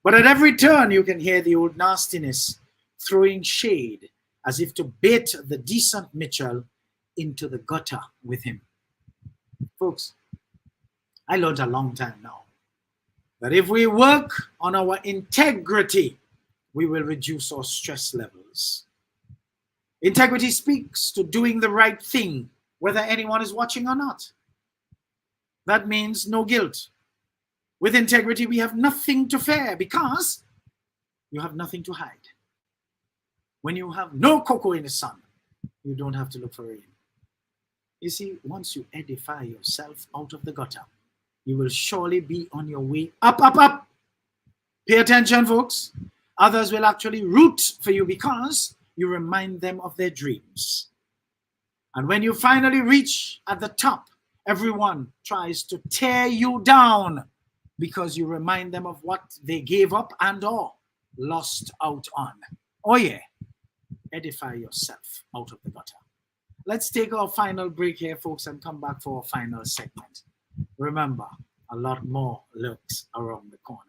But at every turn, you can hear the old nastiness throwing shade as if to bait the decent Mitchell into the gutter with him. Folks, I learned a long time now that if we work on our integrity, we will reduce our stress levels. Integrity speaks to doing the right thing, whether anyone is watching or not. That means no guilt. With integrity, we have nothing to fear because you have nothing to hide. When you have no cocoa in the sun, you don't have to look for rain. You see, once you edify yourself out of the gutter, you will surely be on your way up, up, up. Pay attention, folks. Others will actually root for you because you remind them of their dreams. And when you finally reach at the top, everyone tries to tear you down because you remind them of what they gave up and or lost out on. Oh yeah, edify yourself out of the gutter. Let's take our final break here, folks, and come back for our final segment. Remember, a lot more lurks around the corner.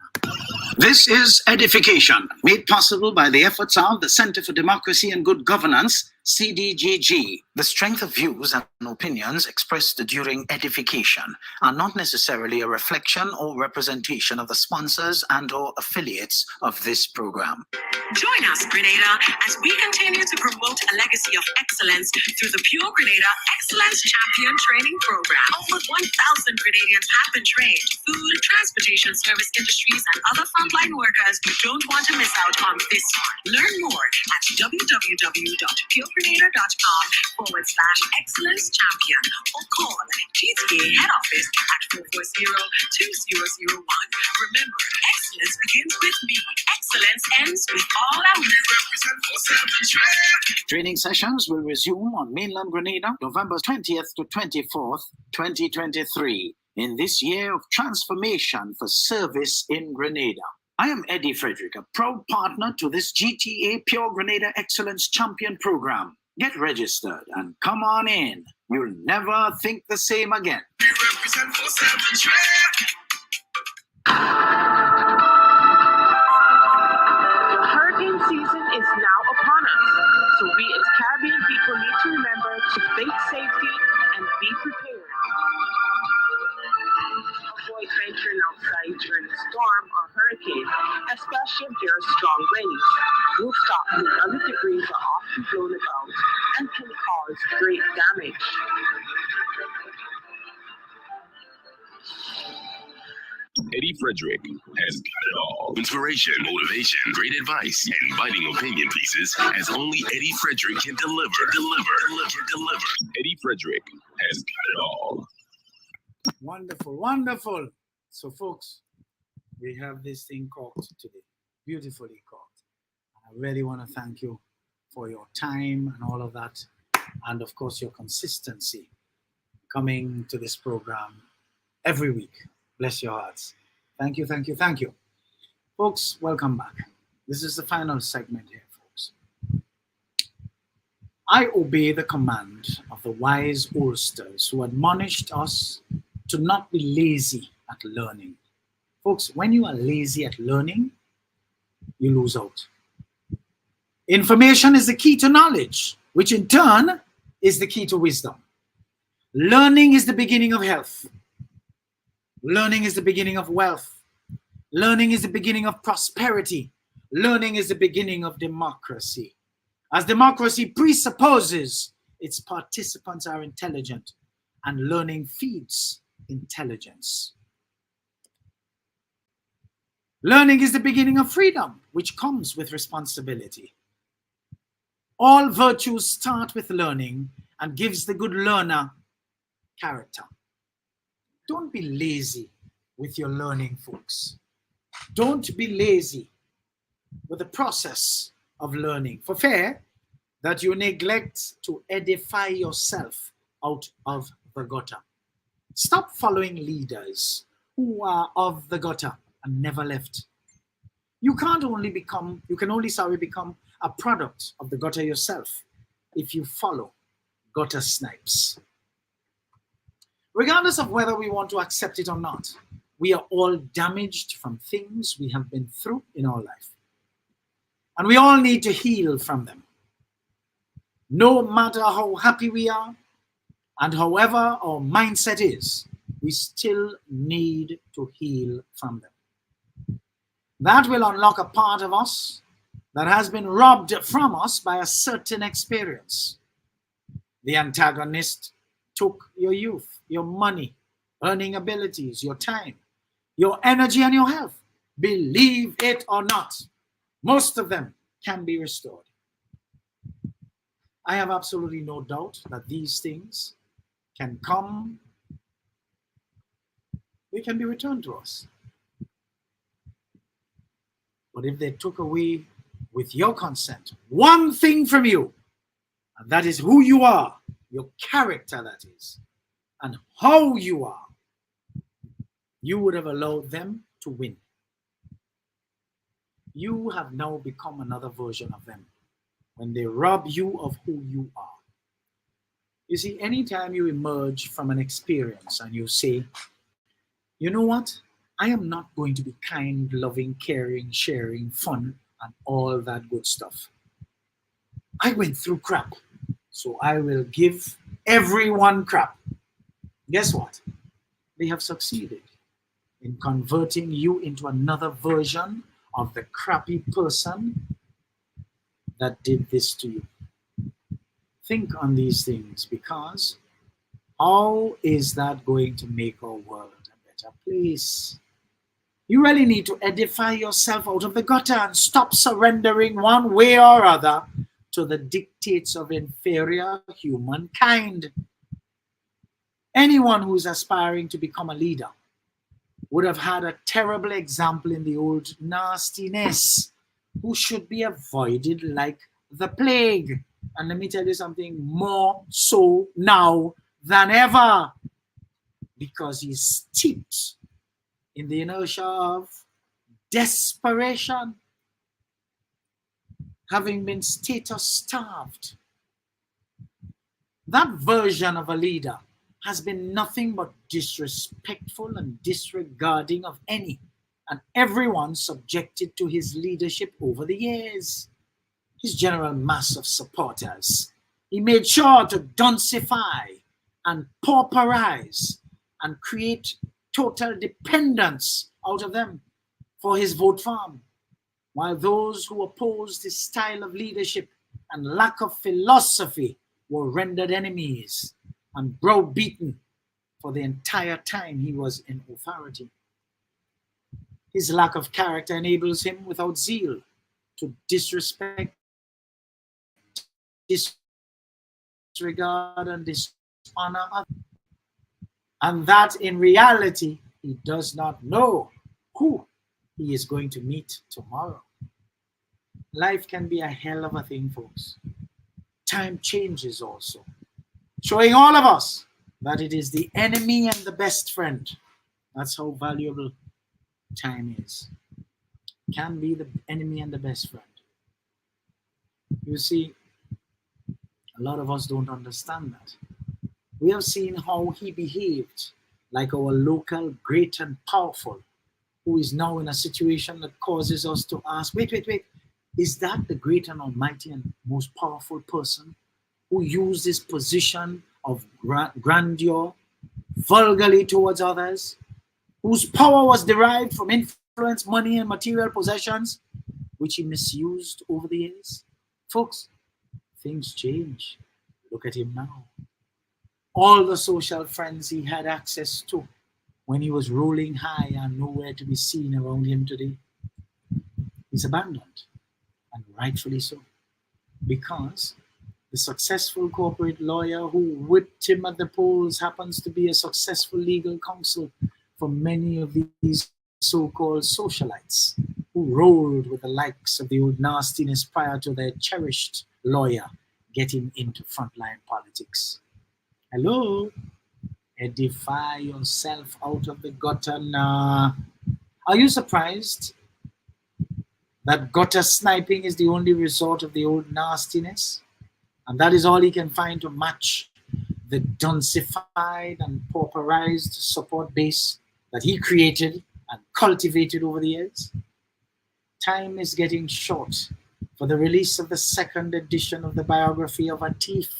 This is Edification, made possible by the efforts of the Center for Democracy and Good Governance, CDGG. The strength of views and opinions expressed during edification are not necessarily a reflection or representation of the sponsors and or affiliates of this program. Join us, Grenada, as we continue to promote a legacy of excellence through the Pure Grenada Excellence Champion Training Program. Over 1,000 Grenadians have been trained. Food, transportation service industries, and other frontline workers don't want to miss out on this one. Learn more at www.puregrenada.com/excellence champion or call GTA head office at 440-2001. Remember, excellence begins with me. Excellence ends with all our Training sessions will resume on mainland Grenada, November 20th to 24th, 2023, in this year of transformation for service in Grenada. I am Eddie Frederick, a proud partner to this GTA Pure Grenada Excellence Champion Program. Get registered and come on in. You'll never think the same again. We represent for 7 Trade. storm or hurricane, especially if there are strong winds. Rooftop with other debris are often blown about and can cause great damage. Eddie Frederick has got it all. Inspiration, motivation, great advice, and biting opinion pieces as only Eddie Frederick can deliver. Eddie Frederick has got it all. Wonderful, wonderful. So, folks, we have this thing corked today, beautifully corked. I really want to thank you for your time and all of that, and of course your consistency coming to this program every week. Bless your hearts. Thank you, thank you, thank you. Folks, welcome back. This is the final segment here, folks. I obey the command of the wise oldsters who admonished us to not be lazy at learning. Folks, when you are lazy at learning, you lose out. Information is the key to knowledge, which in turn is the key to wisdom. Learning is the beginning of health. Learning is the beginning of wealth. Learning is the beginning of prosperity. Learning is the beginning of democracy. As democracy presupposes its participants are intelligent, and learning feeds intelligence. Learning is the beginning of freedom, which comes with responsibility. All virtues start with learning and gives the good learner character. Don't be lazy with your learning, folks. Don't be lazy with the process of learning, for fear that you neglect to edify yourself out of the gutter. Stop following leaders who are of the gutter and never left. You can only become a product of the gutter yourself if you follow gutter snipes. Regardless of whether we want to accept it or not, we are all damaged from things we have been through in our life. And we all need to heal from them. No matter how happy we are and however our mindset is, we still need to heal from them. That will unlock a part of us that has been robbed from us by a certain experience. The antagonist took your youth, your money, earning abilities, your time, your energy, and your health. Believe it or not, most of them can be restored. I have absolutely no doubt that these things can come, they can be returned to us. But if they took away with your consent one thing from you, and that is who you are, your character that is, and how you are, you would have allowed them to win. You have now become another version of them when they rob you of who you are. You see, anytime you emerge from an experience and you say, you know what? I am not going to be kind, loving, caring, sharing, fun, and all that good stuff. I went through crap, so I will give everyone crap. Guess what? They have succeeded in converting you into another version of the crappy person that did this to you. Think on these things, because how is that going to make our world a better place? You really need to edify yourself out of the gutter and stop surrendering one way or other to the dictates of inferior humankind. Anyone who is aspiring to become a leader would have had a terrible example in the old nastiness, who should be avoided like the plague. And let me tell you something, more so now than ever, because he's steeped in the inertia of desperation, having been status starved. That version of a leader has been nothing but disrespectful and disregarding of any and everyone subjected to his leadership over the years. His general mass of supporters, he made sure to duncify and pauperize and create total dependence out of them for his vote farm, while those who opposed his style of leadership and lack of philosophy were rendered enemies and browbeaten for the entire time he was in authority. His lack of character enables him, without zeal, to disrespect, disregard, and dishonor others. And that in reality, he does not know who he is going to meet tomorrow. Life can be a hell of a thing, folks. Time changes also, showing all of us that it is the enemy and the best friend. That's how valuable time is. Can be the enemy and the best friend. You see, a lot of us don't understand that. We have seen how he behaved like our local great and powerful, who is now in a situation that causes us to ask, wait, is that the great and almighty and most powerful person who used his position of grandeur vulgarly towards others, whose power was derived from influence, money, and material possessions, which he misused over the years? Folks, things change. Look at him now. All the social friends he had access to when he was rolling high are nowhere to be seen around him today. He's abandoned, and rightfully so, because the successful corporate lawyer who whipped him at the polls happens to be a successful legal counsel for many of these so-called socialites who rolled with the likes of the old nastiness prior to their cherished lawyer getting into frontline politics. Hello? Edify yourself out of the gutter now. Are you surprised that gutter sniping is the only resort of the old nastiness? And that is all he can find to match the duncified and pauperized support base that he created and cultivated over the years? Time is getting short for the release of the second edition of the biography of a thief.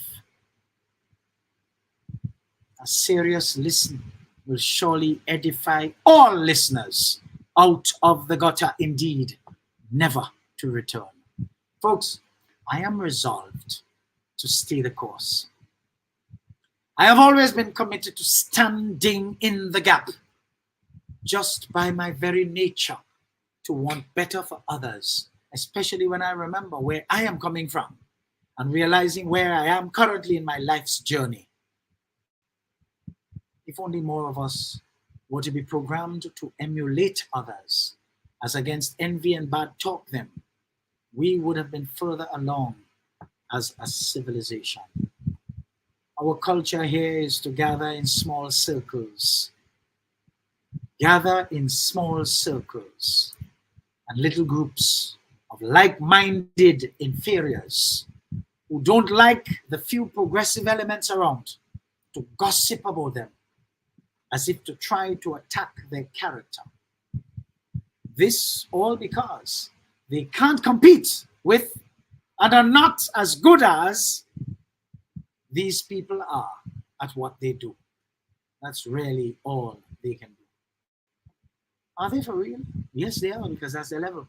A serious listen will surely edify all listeners out of the gutter, indeed, never to return. Folks, I am resolved to stay the course. I have always been committed to standing in the gap, just by my very nature, to want better for others, especially when I remember where I am coming from and realizing where I am currently in my life's journey. If only more of us were to be programmed to emulate others, as against envy and bad talk them, we would have been further along as a civilization. Our culture here is to gather in small circles. Gather in small circles and little groups of like-minded inferiors who don't like the few progressive elements around, to gossip about them as if to try to attack their character. This all because they can't compete with and are not as good as these people are at what they do. That's really all they can do. Are they for real? Yes, they are, because that's their level.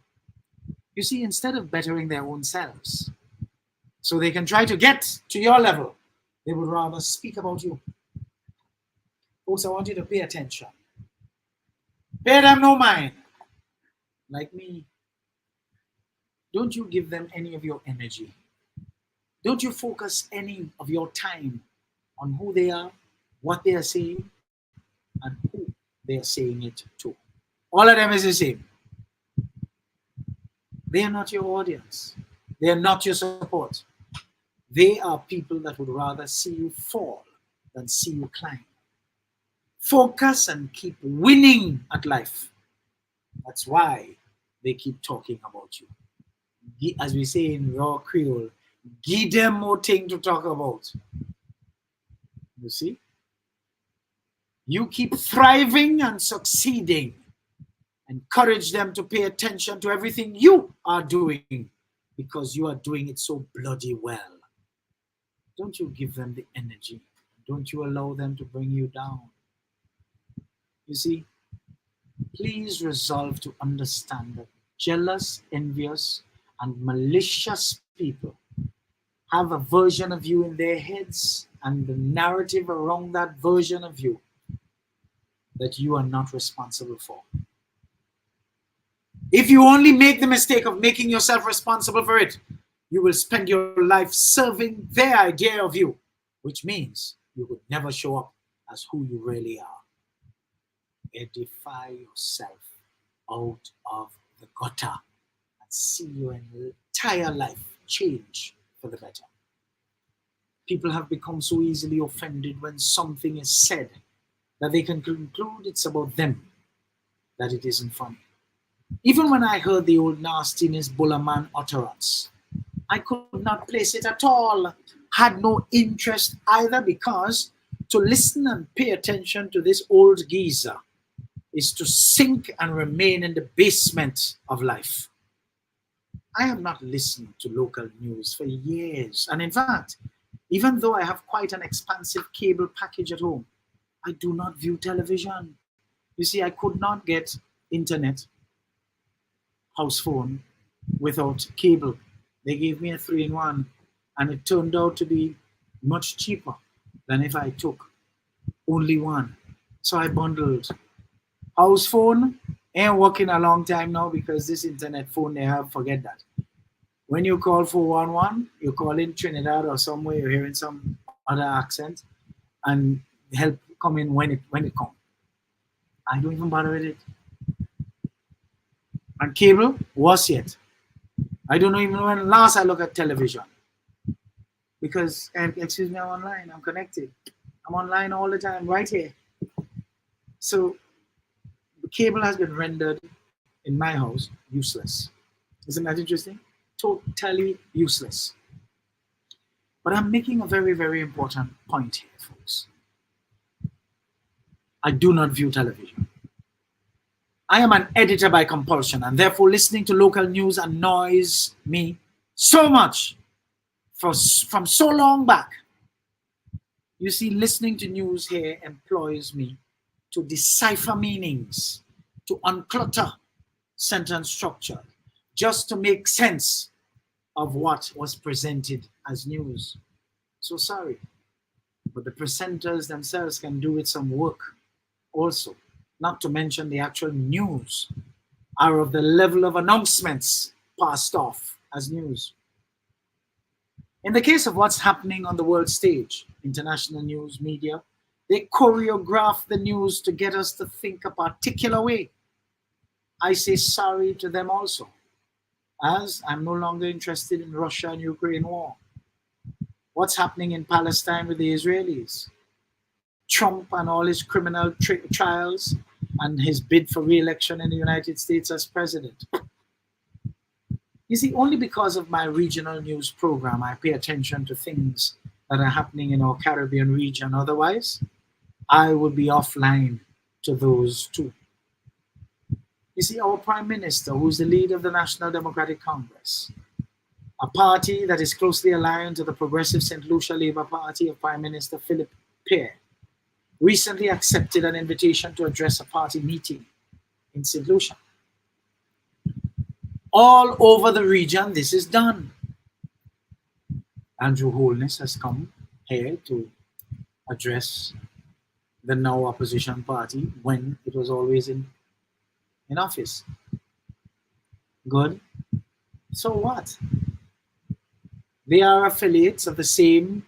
You see, instead of bettering their own selves so they can try to get to your level, they would rather speak about you. Folks, I want you to pay attention. Pay them no mind. Like me, don't you give them any of your energy. Don't you focus any of your time on who they are, what they are saying, and who they are saying it to. All of them is the same. They are not your audience. They are not your support. They are people that would rather see you fall than see you climb. Focus and keep winning at life. That's why they keep talking about you. As we say in raw Creole, give them more thing to talk about. You see? You keep thriving and succeeding. Encourage them to pay attention to everything you are doing, because you are doing it so bloody well. Don't you give them the energy. Don't you allow them to bring you down. You see, please resolve to understand that jealous, envious, and malicious people have a version of you in their heads and the narrative around that version of you that you are not responsible for. If you only make the mistake of making yourself responsible for it, you will spend your life serving their idea of you, which means you would never show up as who you really are. Edify yourself out of the gutter and see your entire life change for the better. People have become so easily offended when something is said that they can conclude it's about them, that it isn't funny. Even when I heard the old nastiness Bullerman utterance, I could not place it at all, had no interest either, because to listen and pay attention to this old geezer is to sink and remain in the basement of life. I have not listened to local news for years, and in fact, even though I have quite an expansive cable package at home, I do not view television. You see, I could not get internet, house phone, without cable. They gave me a 3-in-1, and it turned out to be much cheaper than if I took only one. So I bundled. House phone ain't working a long time now because this internet phone they have, forget that. When you call 411, you call in Trinidad or somewhere, you're hearing some other accent, and help come in when it comes. I don't even bother with it. And cable, worse yet. I don't know even when last I look at television. Because, excuse me, I'm online, I'm connected. I'm online all the time, right here. So, the cable has been rendered, in my house, useless. Isn't that interesting? Totally useless. But I'm making a very, very important point here, folks. I do not view television. I am an editor by compulsion, and therefore listening to local news annoys me so much from so long back. You see, listening to news here employs me to decipher meanings, to unclutter sentence structure, just to make sense of what was presented as news. So sorry, but the presenters themselves can do with some work also. Not to mention the actual news are of the level of announcements passed off as news. In the case of what's happening on the world stage, international news media, they choreograph the news to get us to think a particular way. I say sorry to them also, as I'm no longer interested in Russia and Ukraine war. What's happening in Palestine with the Israelis? Trump and all his criminal trials and his bid for re-election in the United States as president. You see, only because of my regional news program, I pay attention to things that are happening in our Caribbean region. Otherwise, I would be offline to those too. You see, our Prime Minister, who's the leader of the National Democratic Congress, a party that is closely aligned to the progressive St. Lucia Labour Party of Prime Minister Philip Pear, recently accepted an invitation to address a party meeting in St. Lucia. All over the region, this is done. Andrew Holness has come here to address the now opposition party when it was always in office. Good. So what? They are affiliates of the same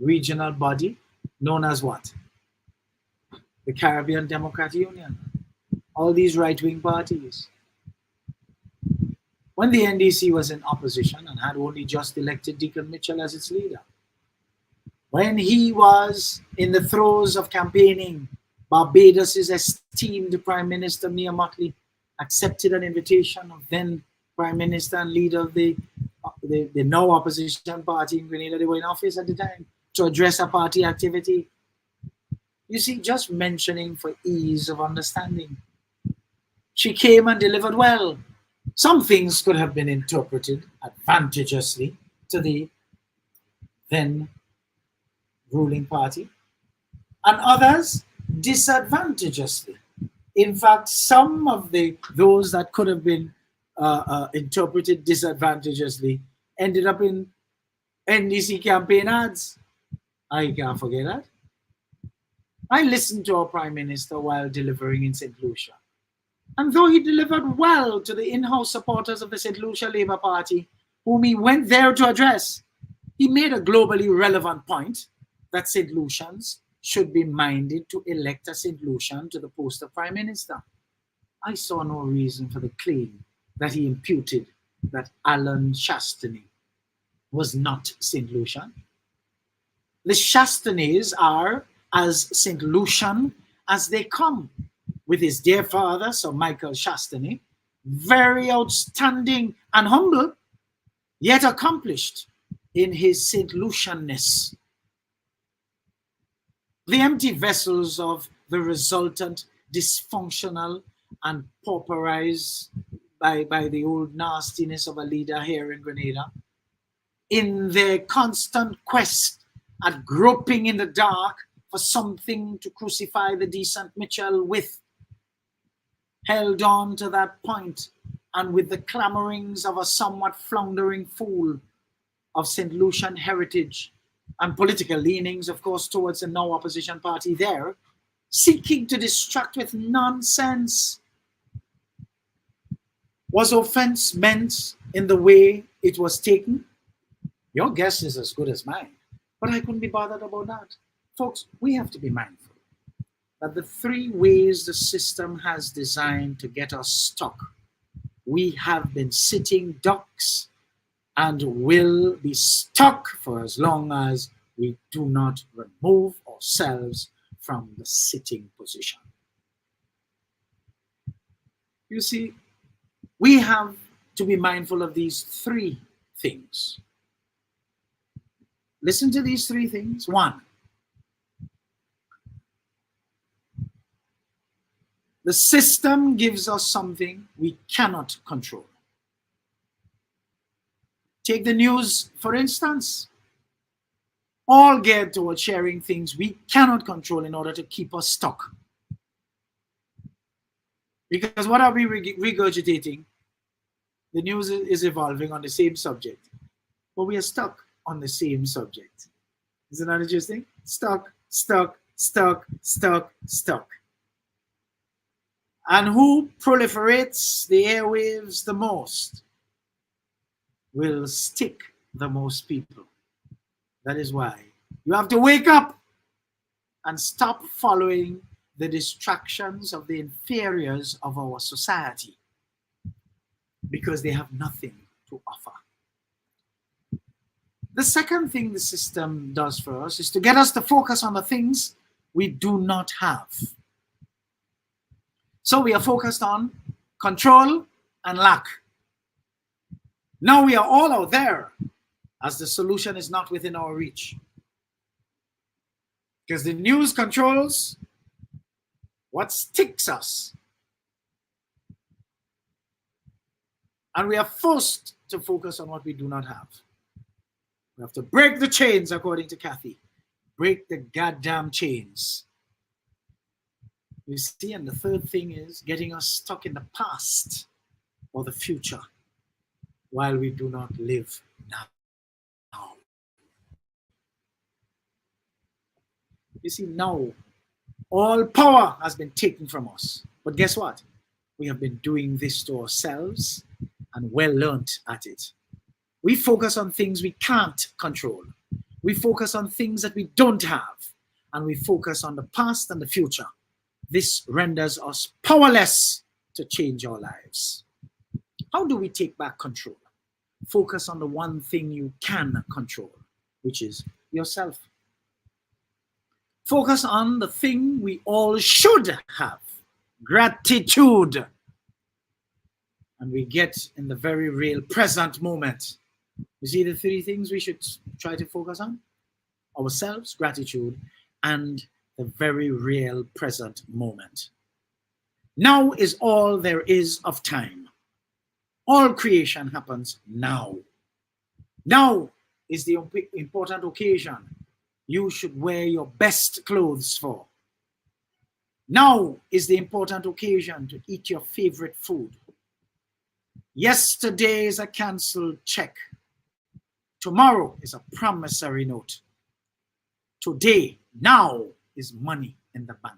regional body known as what? The Caribbean Democratic Union. All these right-wing parties. When the NDC was in opposition and had only just elected Deacon Mitchell as its leader, when he was in the throes of campaigning, Barbados' esteemed Prime Minister Mia Mottley accepted an invitation of then Prime Minister and leader of the now opposition party in Grenada. They were in office at the time, to address a party activity. You see, just mentioning for ease of understanding. She came and delivered well. Some things could have been interpreted advantageously to the then ruling party, and others disadvantageously. In fact, some of those that could have been interpreted disadvantageously ended up in NDC campaign ads. I can't forget that. I listened to our Prime Minister while delivering in St. Lucia. And though he delivered well to the in-house supporters of the St. Lucia Labour Party, whom he went there to address, he made a globally relevant point that St. Lucians should be minded to elect a St. Lucian to the post of Prime Minister. I saw no reason for the claim that he imputed that Alan Chastanet was not St. Lucian. The Chastanets are as St. Lucian as they come, with his dear father, Sir Michael Chastanet, very outstanding and humble, yet accomplished in his St. Lucianness. The empty vessels of the resultant dysfunctional and pauperized by the old nastiness of a leader here in Grenada, in their constant quest at groping in the dark for something to crucify the decent Mitchell with, held on to that point, and with the clamorings of a somewhat floundering fool of St. Lucian heritage and political leanings, of course, towards the now opposition party there, seeking to distract with nonsense. Was offense meant in the way it was taken? Your guess is as good as mine, but I couldn't be bothered about that. Folks, we have to be mindful that the three ways the system has designed to get us stuck, we have been sitting ducks and will be stuck for as long as we do not remove ourselves from the sitting position. You see, we have to be mindful of these three things. Listen to these three things. One, the system gives us something we cannot control. Take the news, for instance, all geared towards sharing things we cannot control in order to keep us stuck. Because what are we regurgitating? The news is evolving on the same subject, but we are stuck on the same subject. Isn't that interesting? Stuck, stuck, stuck, stuck, stuck. And who proliferates the airwaves the most will stick the most people. That is why you have to wake up and stop following the distractions of the inferiors of our society, because they have nothing to offer. The second thing the system does for us is to get us to focus on the things we do not have. So we are focused on control and lack. Now we are all out there as the solution is not within our reach. Because the news controls what sticks us. And we are forced to focus on what we do not have. We have to break the chains, according to Kathy. Break the goddamn chains. You see, and the third thing is getting us stuck in the past or the future while we do not live now. You see, now all power has been taken from us. But guess what? We have been doing this to ourselves and well learnt at it. We focus on things we can't control. We focus on things that we don't have. And we focus on the past and the future. This renders us powerless to change our lives. How do we take back control? Focus on the one thing you can control, which is yourself. Focus on the thing we all should have, gratitude. And we get in the very real present moment. You see the three things we should try to focus on? Ourselves, gratitude, and the very real present moment. Now is all there is of time. All creation happens now. Now is the important occasion you should wear your best clothes for. Now is the important occasion to eat your favorite food. Yesterday is a cancelled check. Tomorrow is a promissory note. Today, now, is money in the bank.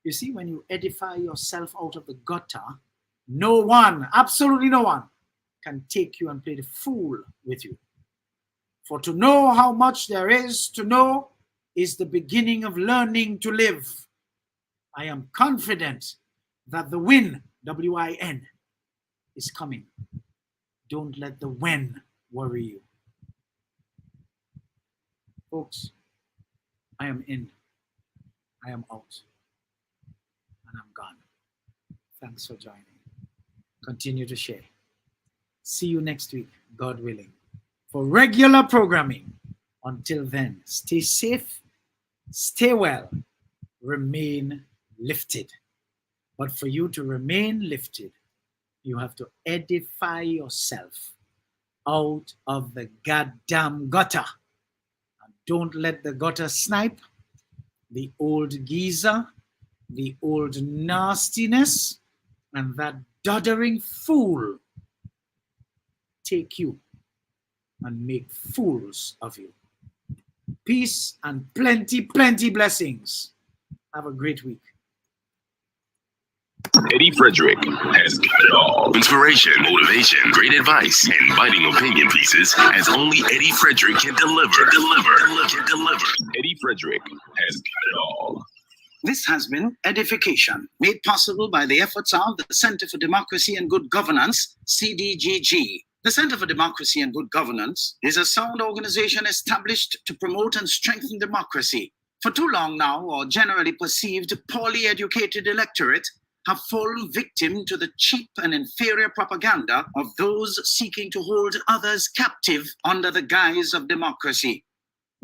You see, when you edify yourself out of the gutter, no one, absolutely no one, can take you and play the fool with you. For to know how much there is to know is the beginning of learning to live. I am confident that the win, W-I-N, is coming. Don't let the when worry you. Folks, I am in, I am out, and I'm gone. Thanks for joining. Continue to share. See you next week, God willing, for regular programming. Until then, stay safe, stay well, remain lifted. But for you to remain lifted, you have to edify yourself out of the goddamn gutter. And don't let the gutter snipe, the old geezer, the old nastiness, and that doddering fool take you and make fools of you. Peace and plenty blessings. Have a great week. Eddie Frederick has got it all. Inspiration, motivation, great advice, and biting opinion pieces as only Eddie Frederick can deliver. Eddie Frederick has got it all. This has been Edification, made possible by the efforts of the Center for Democracy and Good Governance, CDGG. The Center for Democracy and Good Governance is a sound organization established to promote and strengthen democracy. For too long now, our generally perceived poorly educated electorate have fallen victim to the cheap and inferior propaganda of those seeking to hold others captive under the guise of democracy.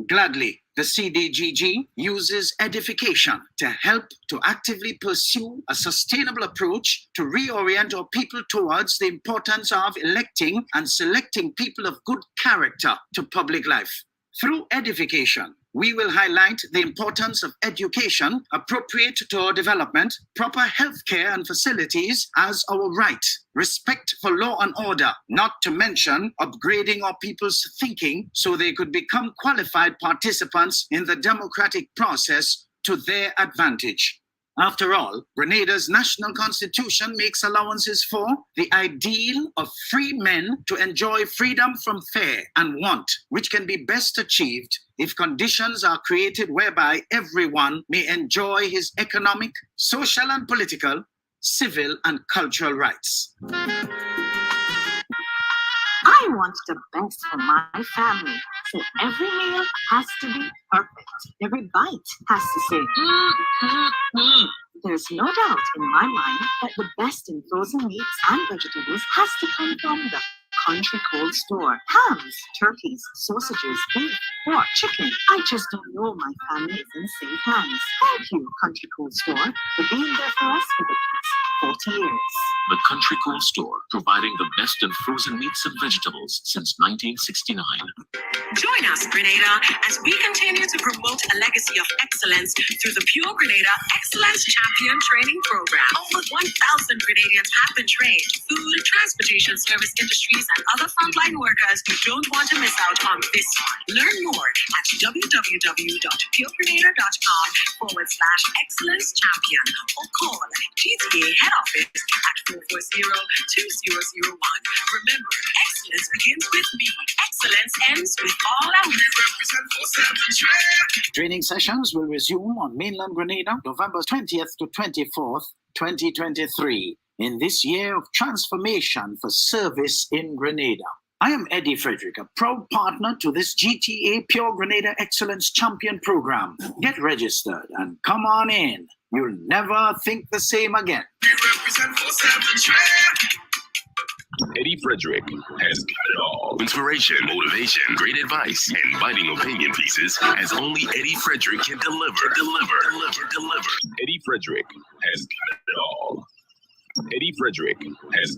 Gladly, the CDGG uses edification to help to actively pursue a sustainable approach to reorient our people towards the importance of electing and selecting people of good character to public life. Through edification, we will highlight the importance of education appropriate to our development, proper healthcare and facilities as our right, respect for law and order, not to mention upgrading our people's thinking so they could become qualified participants in the democratic process to their advantage. After all, Grenada's national constitution makes allowances for the ideal of free men to enjoy freedom from fear and want, which can be best achieved if conditions are created whereby everyone may enjoy his economic, social and political, civil and cultural rights. I want the best for my family, so every meal has to be perfect. Every bite has to say, There's no doubt in my mind that the best in frozen meats and vegetables has to come from the Country Cold Store. Hams, turkeys, sausages, beef, pork, chicken. I just don't know my family is in safe hands. Thank you, Country Cold Store, for being there for us for the past 40 years. The Country Cold Store, providing the best in frozen meats and vegetables since 1969. Join us, Grenada, as we continue to promote a legacy of excellence through the Pure Grenada Excellence Champion Training Program. Over 1,000 Grenadians have been trained. Food, transportation service industries, and other frontline workers who don't want to miss out on this one. Learn more at www.puregrenada.com/excellence champion or call GTA head office at 440-2001. Remember, excellence begins with me. Excellence ends with all our represent for 7 Training sessions will resume on mainland Grenada, November 20th to 24th, 2023, in this year of transformation for service in Grenada. I am Eddie Frederick, a proud partner to this GTA Pure Grenada Excellence Champion Program. Get registered and come on in. You'll never think the same again. We represent for 7 Eddie Frederick has got it all. Inspiration, motivation, great advice, and biting opinion pieces as only Eddie Frederick can deliver. Eddie Frederick has got it all. Eddie Frederick has